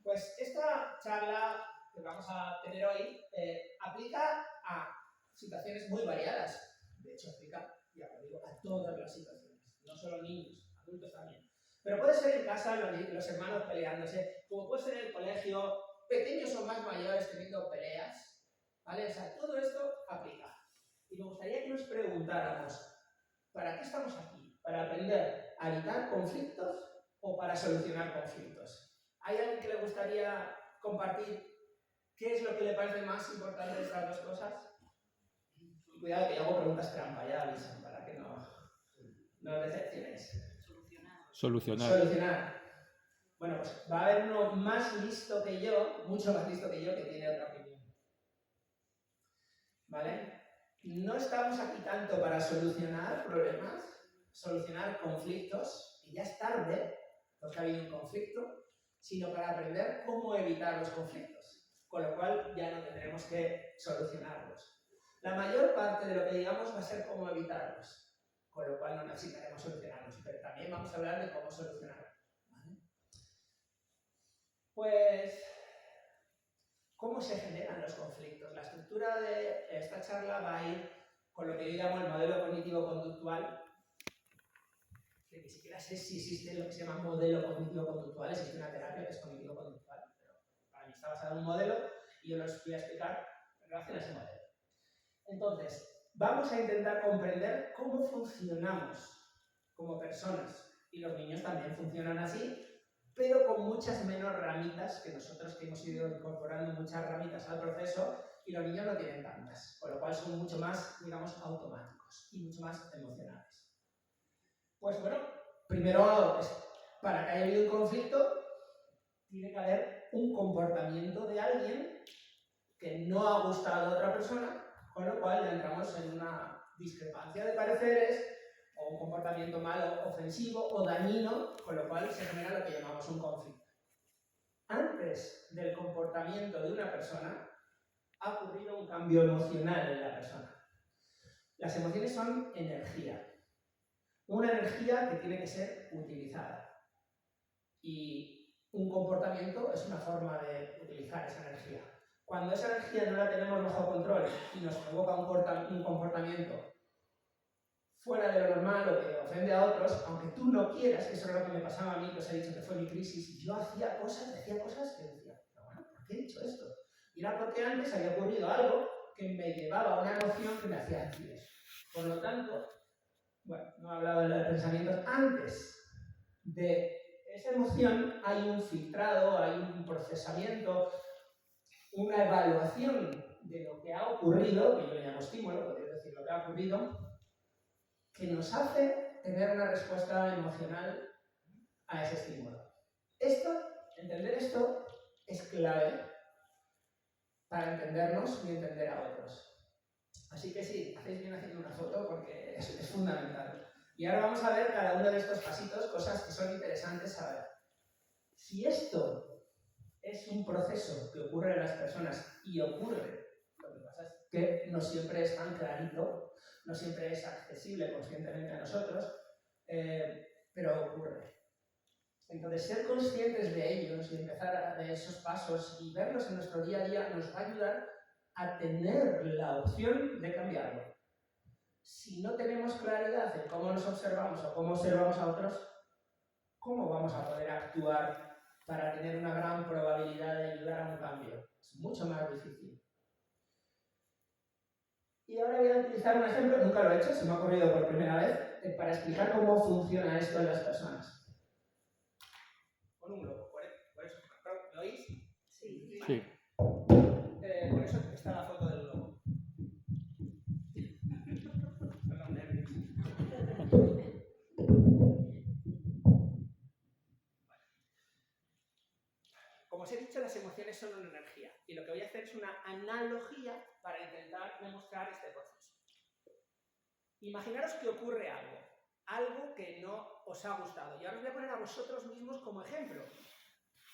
Pues esta charla que vamos a tener hoy aplica a situaciones muy variadas. De hecho, aplica, ya lo digo, a todas las situaciones. No solo niños, adultos también. Pero puede ser en casa los hermanos peleándose, como puede ser en el colegio, pequeños o más mayores teniendo peleas, ¿vale? O sea, todo esto aplica. Y me gustaría que nos preguntáramos, ¿para qué estamos aquí? ¿Para aprender a evitar conflictos o para solucionar conflictos? ¿Hay alguien que le gustaría compartir qué es lo que le parece más importante de estas dos cosas? Cuidado que yo hago preguntas trampa, ya avisan, para que no os decepcionéis. Solucionar. Bueno, pues va a haber uno más listo que yo, mucho más listo que yo, que tiene otra opinión. ¿Vale? No estamos aquí tanto para solucionar problemas, solucionar conflictos, que ya es tarde, porque ha habido un conflicto, sino para aprender cómo evitar los conflictos, con lo cual ya no tendremos que solucionarlos. La mayor parte de lo que digamos va a ser cómo evitarlos, con lo cual no necesitaremos solucionarlos, pero también vamos a hablar de cómo solucionarlos. ¿Vale? Pues, ¿cómo se generan los conflictos? La estructura de esta charla va a ir con lo que yo llamo el modelo cognitivo-conductual, que ni siquiera sé si existe lo que se llama modelo cognitivo-conductual, existe una terapia que es cognitivo-conductual, pero para mí está basado en un modelo y yo los voy a explicar en relación a ese modelo. Entonces, vamos a intentar comprender cómo funcionamos como personas, y los niños también funcionan así, pero con muchas menos ramitas que nosotros, que hemos ido incorporando muchas ramitas al proceso, y los niños no tienen tantas, con lo cual son mucho más, digamos, automáticos y mucho más emocionales. Pues bueno, primero, pues, para que haya habido un conflicto, tiene que haber un comportamiento de alguien que no ha gustado a otra persona, con lo cual ya entramos en una discrepancia de pareceres, o un comportamiento malo, ofensivo o dañino, con lo cual se genera lo que llamamos un conflicto. Antes del comportamiento de una persona, ha ocurrido un cambio emocional en la persona. Las emociones son energía. Una energía que tiene que ser utilizada. Y un comportamiento es una forma de utilizar esa energía. Cuando esa energía no la tenemos bajo control y nos provoca un comportamiento fuera de lo normal o que ofende a otros, aunque tú no quieras, que eso es lo que me pasaba a mí, que os he dicho que fue mi crisis, yo hacía cosas que decía, pero bueno, ¿por qué he dicho esto? Y era porque antes había ocurrido algo que me llevaba a una emoción que me hacía decir eso. Por lo tanto, bueno, no he hablado de los pensamientos, antes de esa emoción hay un filtrado, hay un procesamiento, una evaluación de lo que ha ocurrido, que yo le llamo estímulo, podría decir lo que ha ocurrido, que nos hace tener una respuesta emocional a ese estímulo. Entender esto es clave para entendernos y entender a otros. Así que sí, hacéis bien haciendo una foto porque es fundamental. Y ahora vamos a ver cada uno de estos pasitos, cosas que son interesantes saber. Si esto es un proceso que ocurre en las personas y ocurre, lo que pasa es que no siempre es tan clarito, no siempre es accesible conscientemente a nosotros, pero ocurre. Entonces, ser conscientes de ellos y empezar de esos pasos y verlos en nuestro día a día nos va a ayudar a tener la opción de cambiarlo. Si no tenemos claridad en cómo nos observamos o cómo observamos a otros, ¿cómo vamos a poder actuar para tener una gran probabilidad de ayudar a un cambio? Es mucho más difícil. Y ahora voy a utilizar un ejemplo, nunca lo he hecho, se me ha ocurrido por primera vez, para explicar cómo funciona esto en las personas. Con un globo, por eso. ¿Lo oís? Sí. Sí. Por eso está la foto del globo. Perdón, nervios. Como os he dicho, las emociones son una energía. Y lo que voy a hacer es una analogía para intentar demostrar este proceso. Imaginaros que ocurre algo que no os ha gustado. Y ahora os voy a poner a vosotros mismos como ejemplo.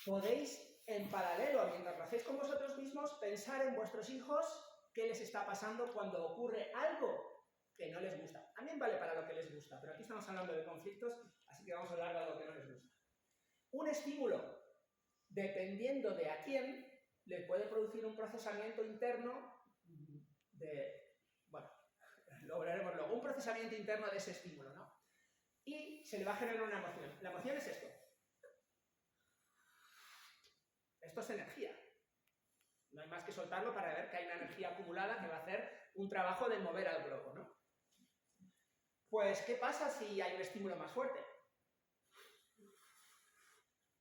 Podéis, en paralelo, mientras lo hacéis con vosotros mismos, pensar en vuestros hijos qué les está pasando cuando ocurre algo que no les gusta. También vale para lo que les gusta, pero aquí estamos hablando de conflictos, así que vamos a hablar de algo que no les gusta. Un estímulo. dependiendo de a quién, le puede producir un procesamiento interno de, bueno, lo veremos luego, un procesamiento interno de ese estímulo, ¿no? Y se le va a generar una emoción. La emoción es esto. Esto es energía. No hay más que soltarlo para ver que hay una energía acumulada que va a hacer un trabajo de mover al globo, ¿no? Pues, ¿qué pasa si hay un estímulo más fuerte?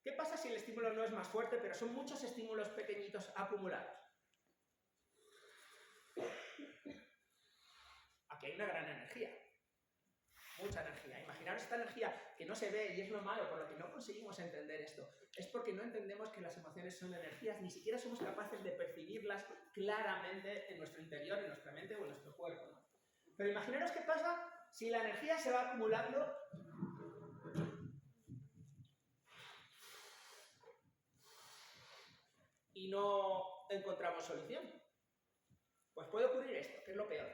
¿Qué pasa si el estímulo no es más fuerte, pero son muchos estímulos pequeñitos acumulados? Aquí hay una gran energía. Mucha energía. Imaginaros esta energía que no se ve y es lo malo, por lo que no conseguimos entender esto. Es porque no entendemos que las emociones son energías, ni siquiera somos capaces de percibirlas claramente en nuestro interior, en nuestra mente o en nuestro cuerpo, ¿no? Pero imaginaros qué pasa si la energía se va acumulando y no encontramos solución. Pues puede ocurrir esto, que es lo peor.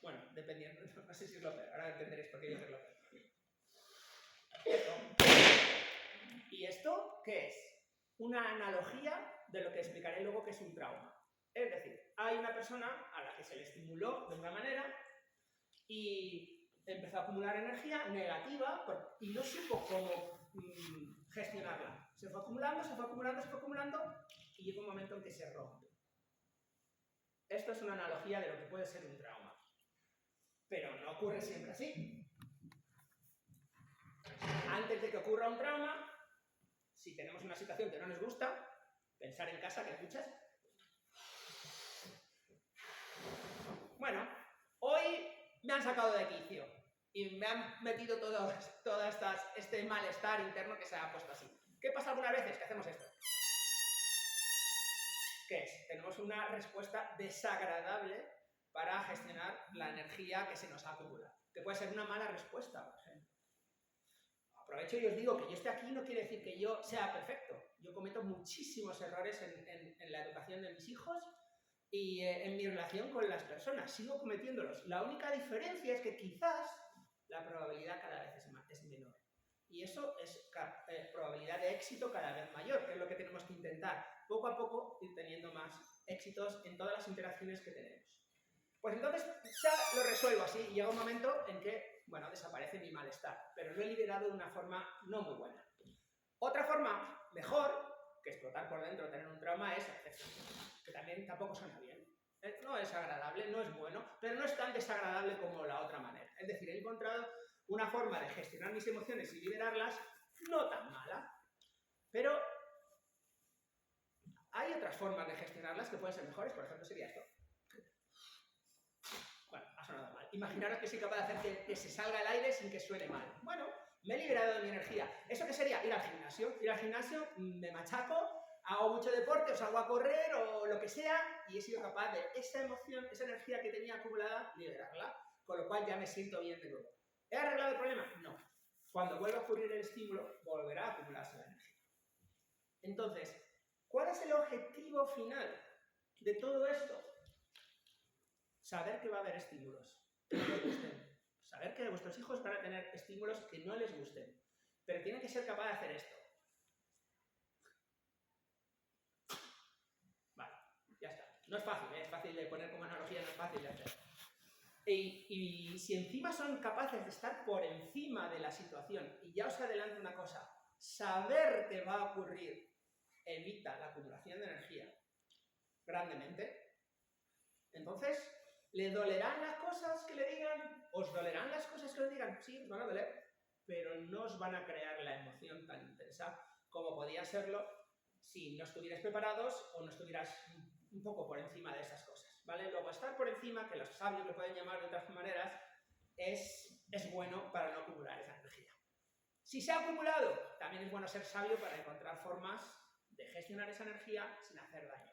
Bueno, dependiendo, no sé si es lo peor, ahora entenderéis por qué yo es lo peor. Esto. ¿Y esto qué es? Una analogía de lo que explicaré luego que es un trauma. Es decir, hay una persona a la que se le estimuló de una manera y empezó a acumular energía negativa y no supo cómo gestionarla. Se fue acumulando, se fue acumulando, se fue acumulando y llegó un momento en que se rompe. Esto es una analogía de lo que puede ser un trauma. Pero no ocurre siempre así. Antes de que ocurra un trauma, si tenemos una situación que no nos gusta, pensar en casa, ¿que escuchas? Bueno, hoy me han sacado de quicio y me han metido todo este malestar interno que se ha puesto así. ¿Qué pasa algunas veces? Que hacemos esto. ¿Qué es? Tenemos una respuesta desagradable para gestionar la energía que se nos ha acumulado. Que puede ser una mala respuesta, por ejemplo. Aprovecho y os digo que yo esté aquí no quiere decir que yo sea perfecto. Yo cometo muchísimos errores en la educación de mis hijos y en mi relación con las personas. Sigo cometiéndolos. La única diferencia es que quizás la probabilidad cada vez es menor. Y eso es probabilidad de éxito cada vez mayor, que es lo que tenemos que intentar. Poco a poco ir teniendo más éxitos en todas las interacciones que tenemos. Pues entonces ya lo resuelvo así y llega un momento en que, bueno, desaparece mi malestar, pero lo he liberado de una forma no muy buena. Otra forma mejor que explotar por dentro, tener un trauma, es que también tampoco suena bien. No es agradable, no es bueno, pero no es tan desagradable como la otra manera. Es decir, he encontrado una forma de gestionar mis emociones y liberarlas no tan mala, pero hay otras formas de gestionarlas que pueden ser mejores. Por ejemplo, sería esto. Bueno, ha sonado mal. Imaginaros que soy capaz de hacer que se salga el aire sin que suene mal. Bueno, me he liberado de mi energía. ¿Eso qué sería? Ir al gimnasio. Ir al gimnasio, me machaco, hago mucho deporte, o salgo a correr o lo que sea, y he sido capaz de esa emoción, esa energía que tenía acumulada, liberarla, con lo cual ya me siento bien de nuevo. ¿He arreglado el problema? No. Cuando vuelva a ocurrir el estímulo, volverá a acumularse la energía. Entonces, ¿cuál es el objetivo final de todo esto? Saber que va a haber estímulos que no les gusten. Saber que vuestros hijos van a tener estímulos que no les gusten. Pero tienen que ser capaces de hacer esto. Vale, ya está. No es fácil, es fácil de poner como analogía, no es fácil de hacer. Y si encima son capaces de estar por encima de la situación, y ya os adelanto una cosa, saber que va a ocurrir evita la acumulación de energía grandemente. Entonces, ¿le dolerán las cosas que le digan? ¿Os dolerán las cosas que le digan? Sí, os van a doler, pero no os van a crear la emoción tan intensa como podía serlo si no estuvierais preparados o no estuvieras un poco por encima de esas cosas, ¿vale? Luego, estar por encima, que los sabios lo pueden llamar de otras maneras, es bueno para no acumular esa energía. Si se ha acumulado, también es bueno ser sabio para encontrar formas de gestionar esa energía sin hacer daño.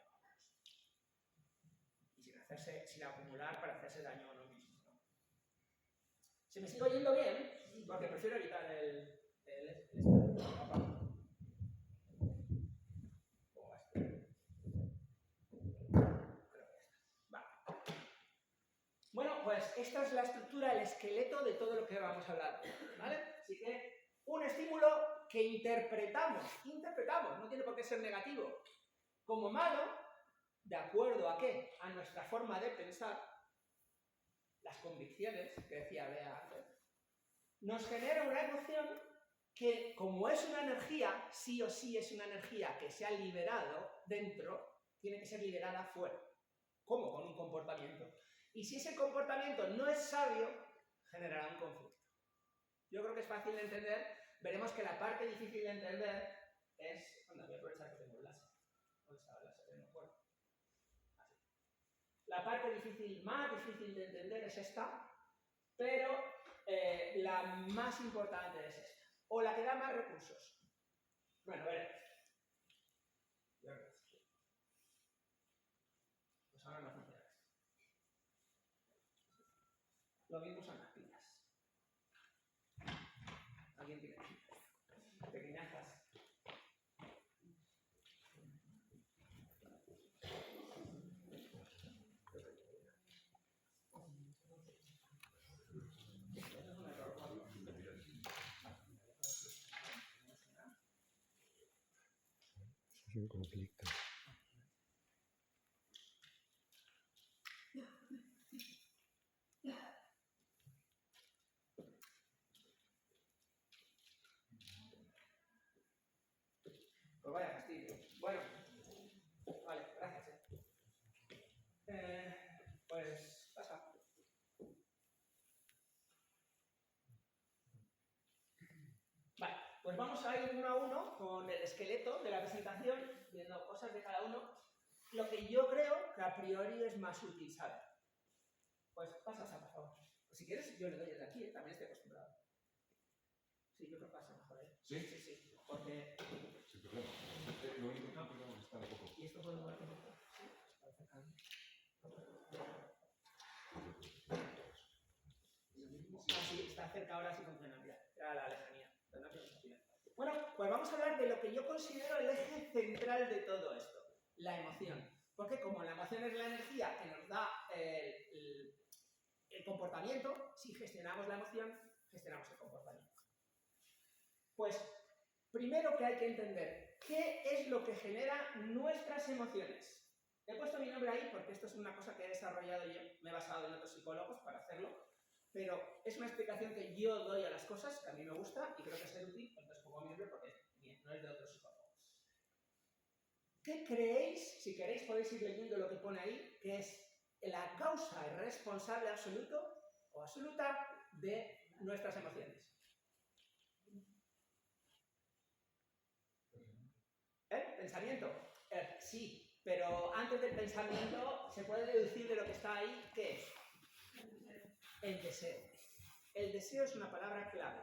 Sin acumular para hacerse daño a uno mismo, ¿no? ¿Se me sigue oyendo bien? Porque prefiero evitar el vale. Bueno, pues esta es la estructura, el esqueleto de todo lo que vamos a hablar, ¿vale? Así que un estímulo que interpretamos, no tiene por qué ser negativo, como malo, ¿de acuerdo a qué? A nuestra forma de pensar, las convicciones, que decía Bea antes, nos genera una emoción que, como es una energía, sí o sí es una energía que se ha liberado dentro, tiene que ser liberada fuera. ¿Cómo? Con un comportamiento. Y si ese comportamiento no es sabio, generará un conflicto. Yo creo que es fácil de entender. Veremos que la parte difícil de entender es... Anda, voy a aprovechar que tengo el láser. ¿Dónde estaba el láser? No me acuerdo. Así. La parte difícil, más difícil de entender es esta, pero la más importante es esta. O la que da más recursos. Bueno, veremos. Pues ahora no funciona esto. Lo mismo son las pilas. ¿Alguien tiene pilas? Pequeñajas. Eso es un error. Es un conflicto. Pues vaya fastidio. Bueno, vale, gracias. Pues pasa. Vale, pues vamos a ir uno a uno con el esqueleto de la presentación, viendo cosas de cada uno. Lo que yo creo que a priori es más útil saber. Pues pasa, por favor. Pues si quieres, yo le doy desde aquí, también estoy acostumbrado. Sí, yo creo que pasa mejor, ¿eh? ¿Sí? Sí, sí, porque... Sin problema. Lo único que podemos estar un poco. ¿Y esto puede mover un poco? Sí, parece calma. Ah, sí, está cerca ahora, sí funciona. Mira, era la lejanía. Bueno, pues vamos a hablar de lo que yo considero el eje central de todo esto, la emoción. Porque como la emoción es la energía que nos da el comportamiento, si gestionamos la emoción, gestionamos el comportamiento. Pues, primero que hay que entender, ¿qué es lo que genera nuestras emociones? He puesto mi nombre ahí porque esto es una cosa que he desarrollado yo, me he basado en otros psicólogos para hacerlo, pero es una explicación que yo doy a las cosas, que a mí me gusta y creo que es útil, entonces pongo mi nombre porque no es de otros psicólogos. ¿Qué creéis? Si queréis podéis ir leyendo lo que pone ahí, que es la causa y responsable absoluto o absoluta de nuestras emociones. ¿Pensamiento? Sí, pero antes del pensamiento se puede deducir de lo que está ahí, ¿qué es? El deseo. El deseo es una palabra clave.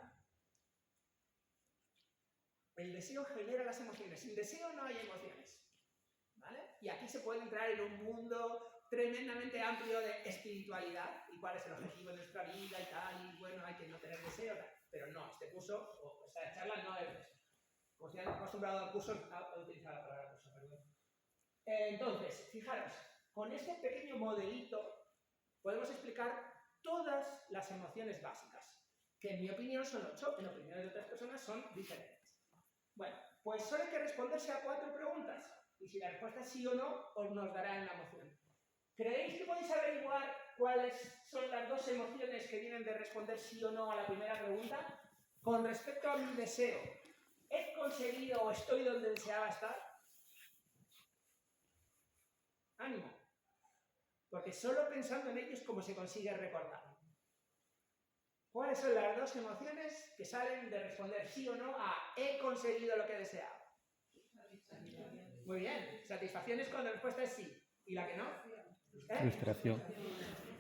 El deseo genera las emociones. Sin deseo no hay emociones. ¿Vale? Y aquí se puede entrar en un mundo tremendamente amplio de espiritualidad y cuál es el objetivo de nuestra vida y tal, y bueno, hay que no tener deseo, pero no, este curso, o esta charla no es eso. Como si han acostumbrado al curso a utilizar la palabra curso, perdón. Entonces, fijaros, con este pequeño modelito podemos explicar todas las emociones básicas, que en mi opinión son 8, en opinión de otras personas son diferentes. Bueno, pues solo hay que responderse a 4 preguntas, y si la respuesta es sí o no, os nos dará en la emoción. ¿Creéis que podéis averiguar cuáles son las 2 emociones que vienen de responder sí o no a la primera pregunta? Con respecto a mi deseo, ¿he conseguido o estoy donde deseaba estar? ¡Ánimo! Porque solo pensando en ello es como se consigue recordar. ¿Cuáles son las 2 emociones que salen de responder sí o no a he conseguido lo que deseaba? Muy bien. Satisfacción es cuando la respuesta es sí. ¿Y la que no? Frustración.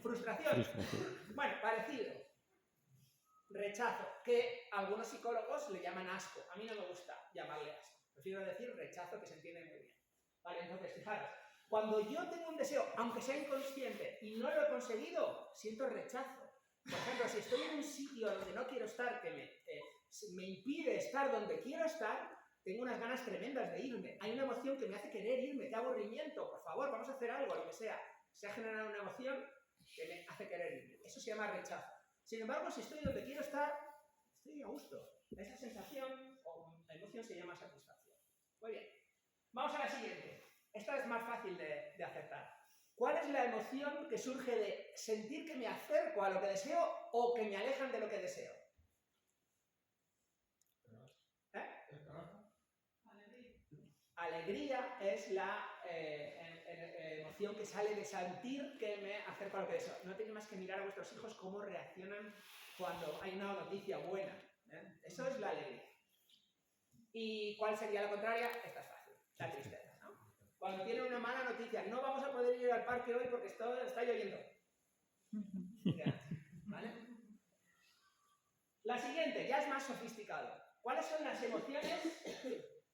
Frustración. Bueno, parecido. Rechazo, que algunos psicólogos le llaman asco. A mí no me gusta llamarle asco. Prefiero decir rechazo, que se entiende muy bien. Vale, entonces, fijaros. Cuando yo tengo un deseo, aunque sea inconsciente, y no lo he conseguido, siento rechazo. Por ejemplo, si estoy en un sitio donde no quiero estar, que me impide estar donde quiero estar, tengo unas ganas tremendas de irme. Hay una emoción que me hace querer irme, qué aburrimiento, por favor, vamos a hacer algo, lo que sea. Se ha generado una emoción que me hace querer irme. Eso se llama rechazo. Sin embargo, si estoy donde quiero estar, estoy a gusto. Esa sensación, o emoción se llama satisfacción. Muy bien. Vamos a la siguiente. Esta es más fácil de acertar. ¿Cuál es la emoción que surge de sentir que me acerco a lo que deseo o que me alejan de lo que deseo? Alegría es la emoción que sale de sentir que me acerco a lo que deseo. No tenéis más que mirar a vuestros hijos cómo reaccionan cuando hay una noticia buena. Eso es la alegría. ¿Y cuál sería la contraria? Esta es fácil, la tristeza, ¿no? Cuando tienen una mala noticia, no vamos a poder ir al parque hoy porque está lloviendo. ¿Vale? La siguiente, ya es más sofisticado. ¿Cuáles son las emociones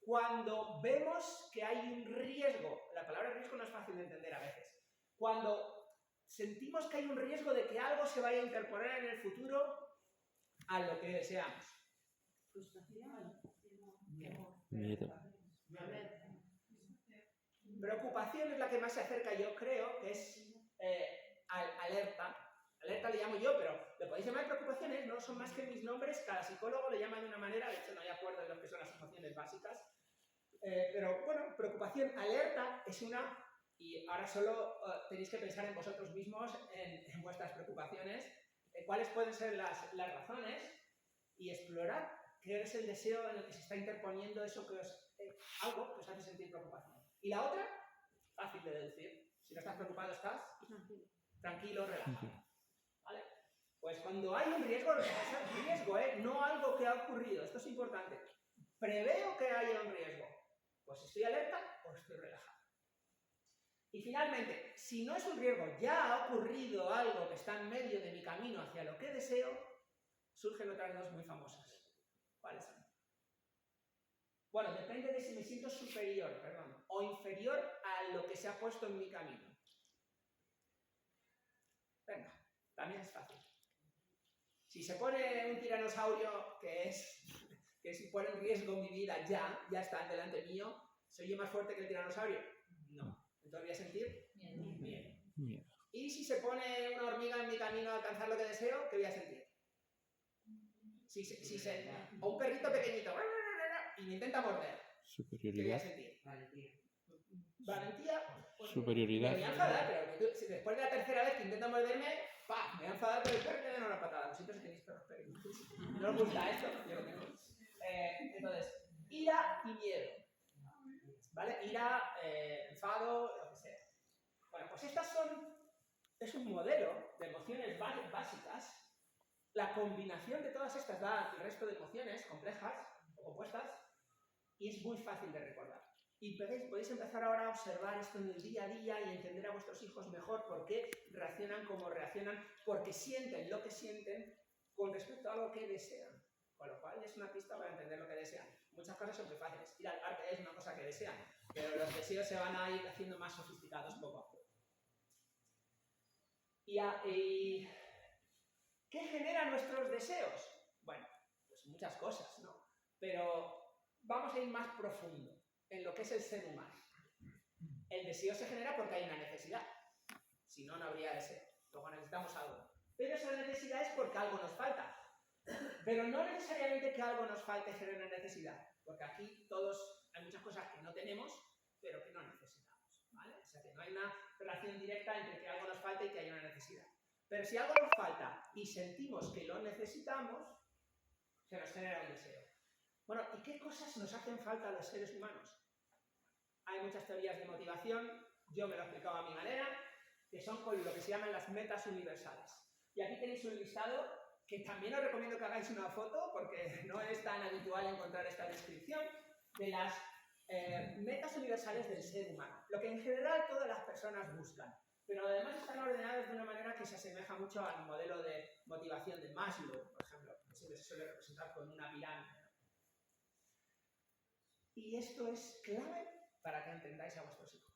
cuando vemos que hay un riesgo? La palabra riesgo no es fácil de entender a veces. Cuando sentimos que hay un riesgo de que algo se vaya a interponer en el futuro a lo que deseamos. Frustración. Miedo. Preocupación es la que más se acerca, yo creo, que es alerta. Alerta le llamo yo, pero le podéis llamar preocupaciones, no son más que mis nombres, cada psicólogo le llama de una manera, de hecho no hay acuerdo en lo que son las emociones básicas. Pero bueno, preocupación, alerta es una, y ahora solo tenéis que pensar en vosotros mismos, en vuestras preocupaciones, cuáles pueden ser las razones, y explorar qué es el deseo en el que se está interponiendo eso que algo que os hace sentir preocupación. Y la otra, fácil de deducir. Si no estás preocupado, estás tranquilo, relajado. ¿Vale? Pues cuando hay un riesgo, no algo que ha ocurrido. Esto es importante. Preveo que haya un riesgo. Pues estoy alerta o estoy relajado. Y finalmente, si no es un riesgo, ya ha ocurrido algo que está en medio de mi camino hacia lo que deseo, surgen otras dos muy famosas. ¿Cuáles son? Bueno, depende de si me siento superior, o inferior a lo que se ha puesto en mi camino. Venga, también es fácil. Si se pone un tiranosaurio que si pone en riesgo mi vida ya está delante mío, ¿soy yo más fuerte que el tiranosaurio? No. Entonces voy a sentir miedo. Y si se pone una hormiga en mi camino a alcanzar lo que deseo, ¿qué voy a sentir? O un perrito pequeñito y me intenta morder. Superioridad. ¿Qué voy a sentir? Valentía. Superioridad. Me voy a enfadar, pero si después de la tercera vez que intenta morderme, me voy a enfadar, pero el perro me da una patada. Lo siento si tenéis perros pequeños. ¿No os gusta esto? Yo lo tengo. Entonces, ira y miedo. ¿Vale? Ira, enfado, lo que sea. Bueno, pues es un modelo de emociones básicas. La combinación de todas estas da el resto de emociones complejas o opuestas y es muy fácil de recordar. Y podéis empezar ahora a observar esto en el día a día y entender a vuestros hijos mejor por qué reaccionan como reaccionan, porque sienten lo que sienten con respecto a lo que desean. Con lo cual es una pista para entender lo que desean. Muchas cosas son muy fáciles. Ir al parque es una cosa que desean, pero los deseos se van a ir haciendo más sofisticados poco a poco. ¿Y qué genera nuestros deseos? Bueno, pues muchas cosas, ¿no? Pero vamos a ir más profundo en lo que es el ser humano. El deseo se genera porque hay una necesidad. Si no, no habría deseo. Luego necesitamos algo. Pero esa necesidad es porque algo nos falta. Pero no necesariamente que algo nos falte genera una necesidad. Porque aquí hay muchas cosas que no tenemos, pero que no necesitamos. ¿Vale? O sea que no hay una relación directa entre que algo nos falte y que haya una necesidad. Pero si algo nos falta y sentimos que lo necesitamos, se nos genera un deseo. Bueno, ¿y qué cosas nos hacen falta a los seres humanos? Hay muchas teorías de motivación, yo me lo he explicado a mi manera, que son con lo que se llaman las metas universales. Y aquí tenéis un listado que también os recomiendo que hagáis una foto, porque no es tan habitual encontrar esta descripción, de las metas universales del ser humano. Lo que en general todas las personas buscan. Pero además están ordenadas de una manera que se asemeja mucho al modelo de motivación de Maslow, por ejemplo, que siempre se suele representar con una pirámide. Y esto es clave para que entendáis a vuestros hijos.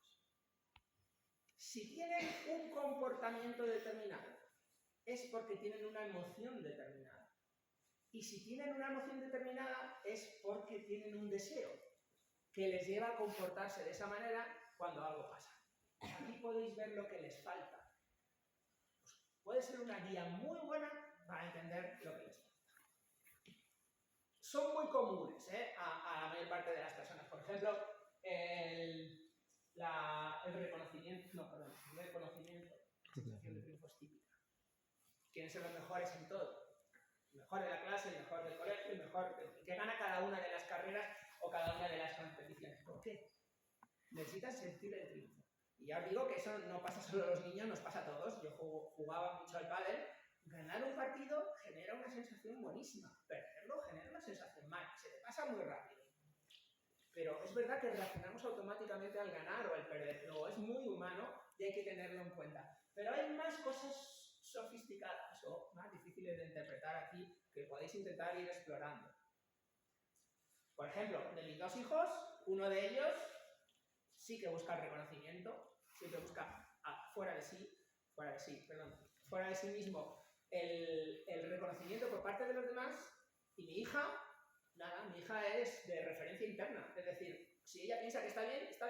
Si tienen un comportamiento determinado, es porque tienen una emoción determinada. Y si tienen una emoción determinada, es porque tienen un deseo que les lleva a comportarse de esa manera cuando algo pasa. Aquí podéis ver lo que les falta. Puede ser una guía muy buena para entender lo que les falta. son muy comunes a la mayor parte de las personas. Por ejemplo, el reconocimiento, sensación de triunfo es típica. Quieren ser los mejores en todo. El mejor de la clase, el mejor del colegio, el que gana cada una de las carreras o cada una de las competiciones. ¿Por qué? Necesitan sentir el triunfo. Y ya os digo que eso no pasa solo a los niños, nos pasa a todos. Yo jugaba mucho al pádel. Ganar un partido genera una sensación buenísima. Perderlo genera una sensación mala. Se te pasa muy rápido. Pero es verdad que reaccionamos automáticamente al ganar o al perder. Pero es muy humano y hay que tenerlo en cuenta. Pero hay más cosas sofisticadas o más difíciles de interpretar aquí que podéis intentar ir explorando. Por ejemplo, de mis dos hijos, uno de ellos sí que busca el reconocimiento, siempre busca fuera de sí mismo el reconocimiento por parte de los demás, y mi hija, nada, mi hija es de referencia interna, es decir, si ella piensa que está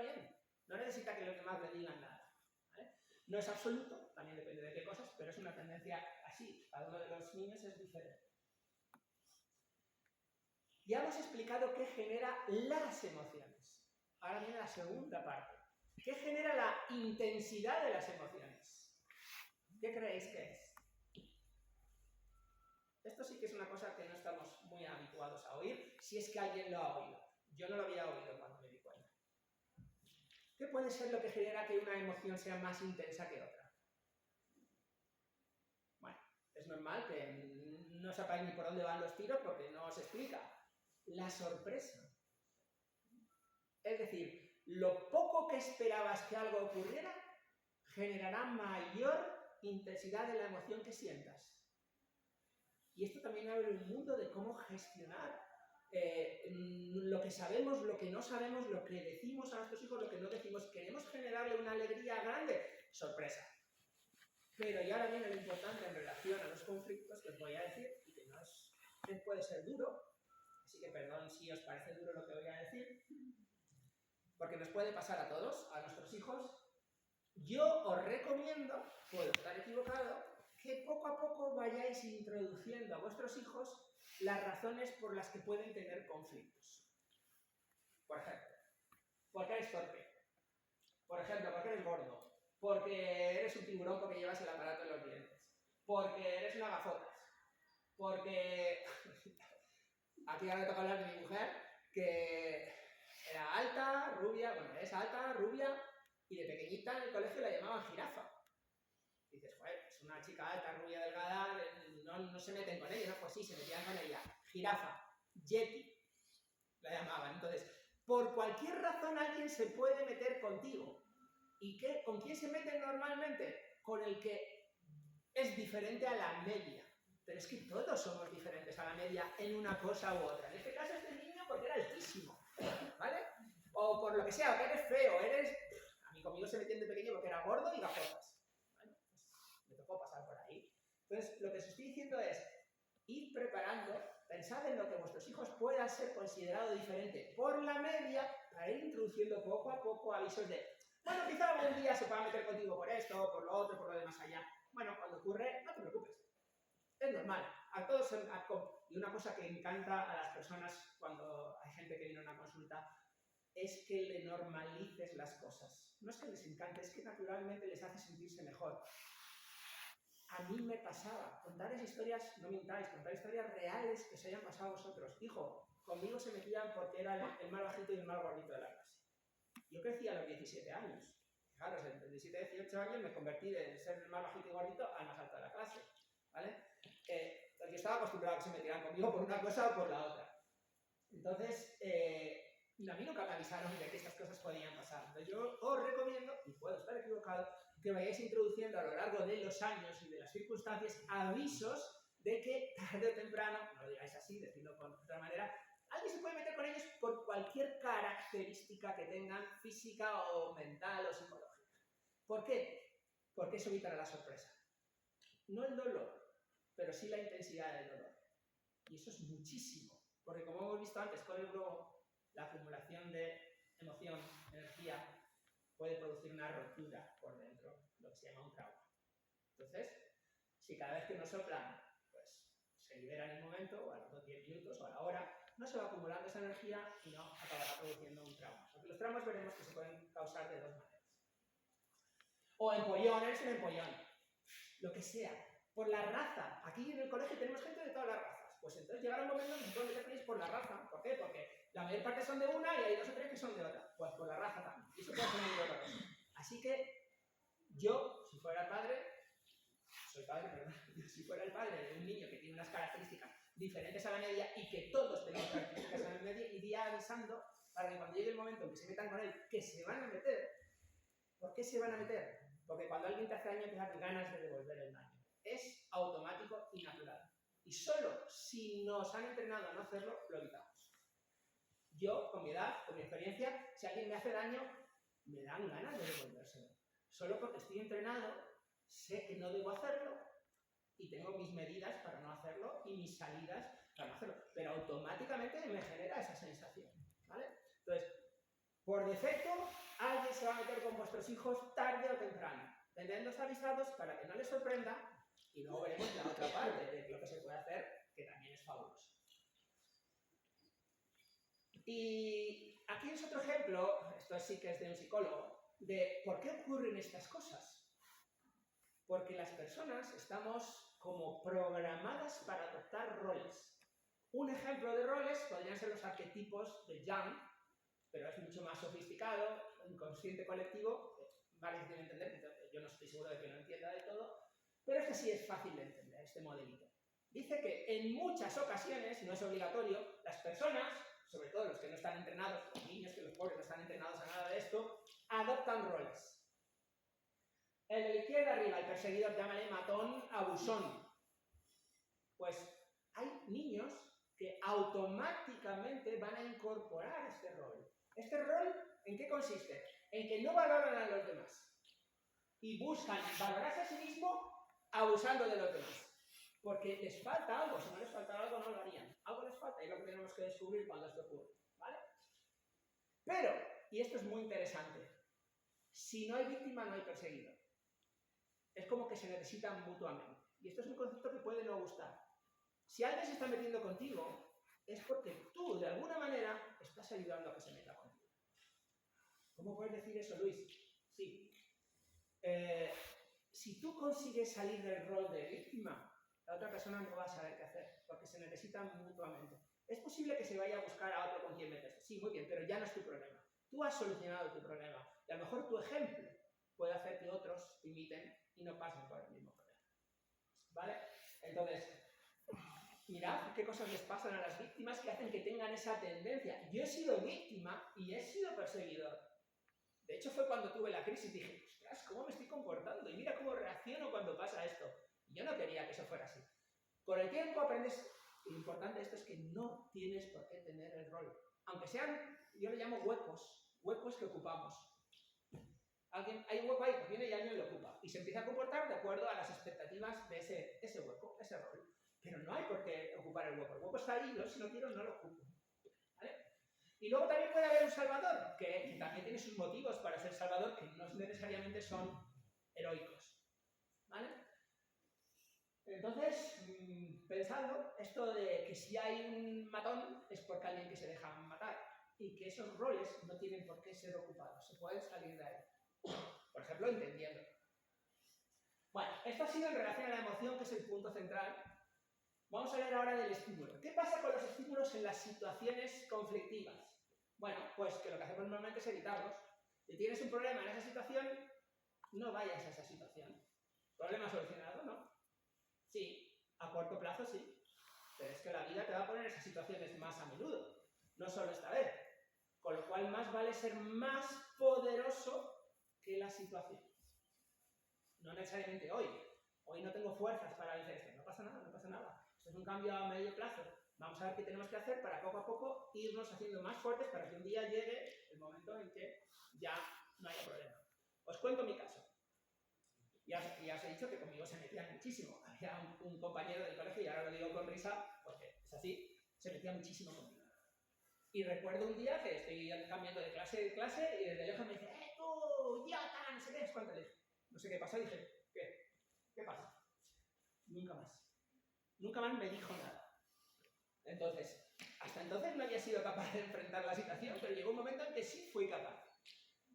bien, no necesita que los demás le digan nada, ¿vale? No es absoluto, también depende de qué cosas, pero es una tendencia así, cada uno de los niños es diferente. Ya hemos explicado qué genera las emociones. Ahora viene la segunda parte. ¿Qué genera la intensidad de las emociones? ¿Qué creéis que es? Esto sí que es una cosa que no estamos muy habituados a oír, si es que alguien lo ha oído. Yo no lo había oído cuando me di cuenta. ¿Qué puede ser lo que genera que una emoción sea más intensa que otra? Bueno, es normal que no sepáis ni por dónde van los tiros porque no os explica. La sorpresa. Es decir, lo poco que esperabas que algo ocurriera generará mayor intensidad de la emoción que sientas. Y esto también abre un mundo de cómo gestionar lo que sabemos, lo que no sabemos, lo que decimos a nuestros hijos, lo que no decimos. Queremos generarle una alegría grande, sorpresa. Pero y ahora viene lo importante en relación a los conflictos que os voy a decir, y que puede ser duro, así que perdón si os parece duro lo que voy a decir, porque nos puede pasar a todos, a nuestros hijos. Yo os recomiendo, puedo estar equivocado, que poco a poco vayáis introduciendo a vuestros hijos las razones por las que pueden tener conflictos. Por ejemplo, porque eres torpe. Por ejemplo, porque eres gordo. Porque eres un tiburón porque llevas el aparato en los dientes. Porque eres una gafotas. Porque... Aquí ahora me toca hablar de mi mujer, que era alta, rubia, bueno, es alta, rubia, y de pequeñita en el colegio la llamaban jirafa. Y dices, joder, es una chica alta, rubia, delgada, no se meten con ella, ¿no? Pues sí, se metían con ella. Jirafa, yeti, la llamaban. Entonces, por cualquier razón alguien se puede meter contigo. ¿Y con quién se meten normalmente? Con el que es diferente a la media. Pero es que todos somos diferentes a la media en una cosa u otra. En este caso este niño porque era altísimo, ¿vale? O por lo que sea, o que eres feo, A mí conmigo se metían de pequeño porque era gordo y gafotas. Bueno, pues me tocó pasar por ahí. Entonces, lo que os estoy diciendo es, id preparando, pensad en lo que vuestros hijos puedan ser considerado diferente por la media, para ir introduciendo poco a poco avisos de, bueno, quizá algún día se pueda meter contigo por esto, por lo otro, por lo demás allá. Bueno, cuando ocurre, no te preocupes. Es normal, a todos, y una cosa que encanta a las personas cuando hay gente que viene a una consulta es que le normalices las cosas. No es que les encante, es que naturalmente les hace sentirse mejor. A mí me pasaba, contar esas historias, no mintáis, contar historias reales que se hayan pasado a vosotros. Hijo, conmigo se metían porque era el más bajito y el más gordito de la clase. Yo crecí a los 17 años. Fijaros, entre 17 y 18 años me convertí de ser el más bajito y gordito al más alto de la clase. ¿Vale? Yo estaba acostumbrado a que se metieran conmigo por una cosa o por la otra. Entonces, a mí nunca me avisaron de que estas cosas podían pasar. Entonces, yo os recomiendo, y puedo estar equivocado, que vayáis introduciendo a lo largo de los años y de las circunstancias avisos de que tarde o temprano, no lo digáis así, decidlo de otra manera, alguien se puede meter con ellos por cualquier característica que tengan, física o mental o psicológica. ¿Por qué? Porque eso evitará la sorpresa. No el dolor, pero sí la intensidad del dolor. Y eso es muchísimo, porque como hemos visto antes con el globo, la acumulación de emoción, energía, puede producir una rotura por dentro, lo que se llama un trauma. Entonces, si cada vez que nos soplan, pues se libera en el momento, o a los 10 minutos, o a la hora, no se va acumulando esa energía y no acabará produciendo un trauma. Porque los traumas veremos que se pueden causar de dos maneras. O empollón, eres un empollón. Lo que sea. Por la raza. Aquí en el colegio tenemos gente de todas las razas. Pues entonces llegará un momento en que todos definéis por la raza. ¿Por qué? Porque la mayor parte son de una y hay 2 o 3 que son de otra. Pues por la raza también. Y eso puede ser muy doloroso. Así que yo, si fuera el padre, si fuera el padre de un niño que tiene unas características diferentes a la media y que todos tenemos características a la media, iría avisando para que cuando llegue el momento en que se metan con él, que se van a meter. ¿Por qué se van a meter? Porque cuando alguien te hace daño te dan ganas de devolver el daño. Es automático y natural. Y solo si nos han entrenado a no hacerlo, lo evitamos. Yo, con mi edad, con mi experiencia, si alguien me hace daño, me dan ganas de devolvérselo. Solo porque estoy entrenado, sé que no debo hacerlo y tengo mis medidas para no hacerlo y mis salidas para no hacerlo. Pero automáticamente me genera esa sensación. ¿Vale? Entonces, por defecto, alguien se va a meter con vuestros hijos tarde o temprano. Tendedlos avisados para que no les sorprenda y luego veremos la otra parte de lo que se puede hacer, que también es fabuloso. Y aquí es otro ejemplo, esto sí que es de un psicólogo, de por qué ocurren estas cosas. Porque las personas estamos como programadas para adoptar roles. Un ejemplo de roles podrían ser los arquetipos de Jung, pero es mucho más sofisticado, inconsciente colectivo, varios deben entender, yo no estoy seguro de que lo entienda de todo, pero este sí es fácil de entender, este modelito. Dice que en muchas ocasiones, no es obligatorio, las personas, sobre todo los que no están entrenados, los niños, que los pobres no están entrenados a nada de esto, adoptan roles. El de la izquierda arriba, el perseguidor, llámale matón, abusón. Pues hay niños que automáticamente van a incorporar este rol. ¿Este rol en qué consiste? En que no valoran a los demás y buscan valorarse a sí mismo abusando de los demás. Porque les falta algo, si no les falta algo no lo harían. Algo les falta y es lo que tenemos que descubrir cuando esto ocurre. ¿Vale? Pero, y esto es muy interesante, si no hay víctima no hay perseguidor. Es como que se necesitan mutuamente. Y esto es un concepto que puede no gustar. Si alguien se está metiendo contigo, es porque tú, de alguna manera, estás ayudando a que se meta contigo. ¿Cómo puedes decir eso, Luis? Sí. Si tú consigues salir del rol de víctima, la otra persona no va a saber qué hacer, porque se necesitan mutuamente. Es posible que se vaya a buscar a otro con quien meterse. Sí, muy bien, pero ya no es tu problema. Tú has solucionado tu problema. Y a lo mejor tu ejemplo puede hacer que otros te imiten y no pasen por el mismo problema. ¿Vale? Entonces, mirad qué cosas les pasan a las víctimas que hacen que tengan esa tendencia. Yo he sido víctima y he sido perseguidor. De hecho, fue cuando tuve la crisis y dije, ostras, ¿cómo me estoy comportando? Y mira cómo reacciono cuando pasa esto. Y yo no quería que eso fuera así. Con el tiempo aprendes, y lo importante de esto es que no tienes por qué tener el rol. Aunque sean, yo le llamo huecos que ocupamos. Hay un hueco ahí, pues viene y alguien lo ocupa. Y se empieza a comportar de acuerdo a las expectativas de ese hueco, ese rol. Pero no hay por qué ocupar el hueco está ahí, yo si no quiero no lo ocupo. ¿Vale? Y luego también puede haber un salvador, que también tiene sus motivos para ser salvador, que no necesariamente son heroicos. ¿Vale? Entonces, pensando esto de que si hay un matón es porque alguien que se deja matar y que esos roles no tienen por qué ser ocupados, se pueden salir de ahí. Por ejemplo, entendiendo. Bueno, esto ha sido en relación a la emoción, que es el punto central. Vamos a hablar ahora del estímulo. ¿Qué pasa con los estímulos en las situaciones conflictivas? Bueno, pues que lo que hacemos normalmente es evitarlos. Si tienes un problema en esa situación, no vayas a esa situación. ¿Problema solucionado? ¿No? Sí, a corto plazo sí. Pero es que la vida te va a poner esas situaciones más a menudo. No solo esta vez. Con lo cual más vale ser más poderoso que la situación. No necesariamente hoy. Hoy no tengo fuerzas para vencer esto. No pasa nada, no pasa nada. Esto es un cambio a medio plazo. Vamos a ver qué tenemos que hacer para poco a poco irnos haciendo más fuertes para que un día llegue el momento en que ya no haya problema. Os cuento mi caso. Ya os he dicho que conmigo se metían muchísimo. Había un compañero del colegio, y ahora lo digo con risa porque es así, se metía muchísimo conmigo. Y recuerdo un día que estoy cambiando de clase en clase y desde lejos me dice, tú, idiota, no sé qué, es cuánto le dije. No sé qué pasó, dije, ¿qué pasa? Nunca más. Nunca más me dijo nada. Entonces, hasta Hasta entonces no había sido capaz de enfrentar la situación, pero llegó un momento en que sí fui capaz.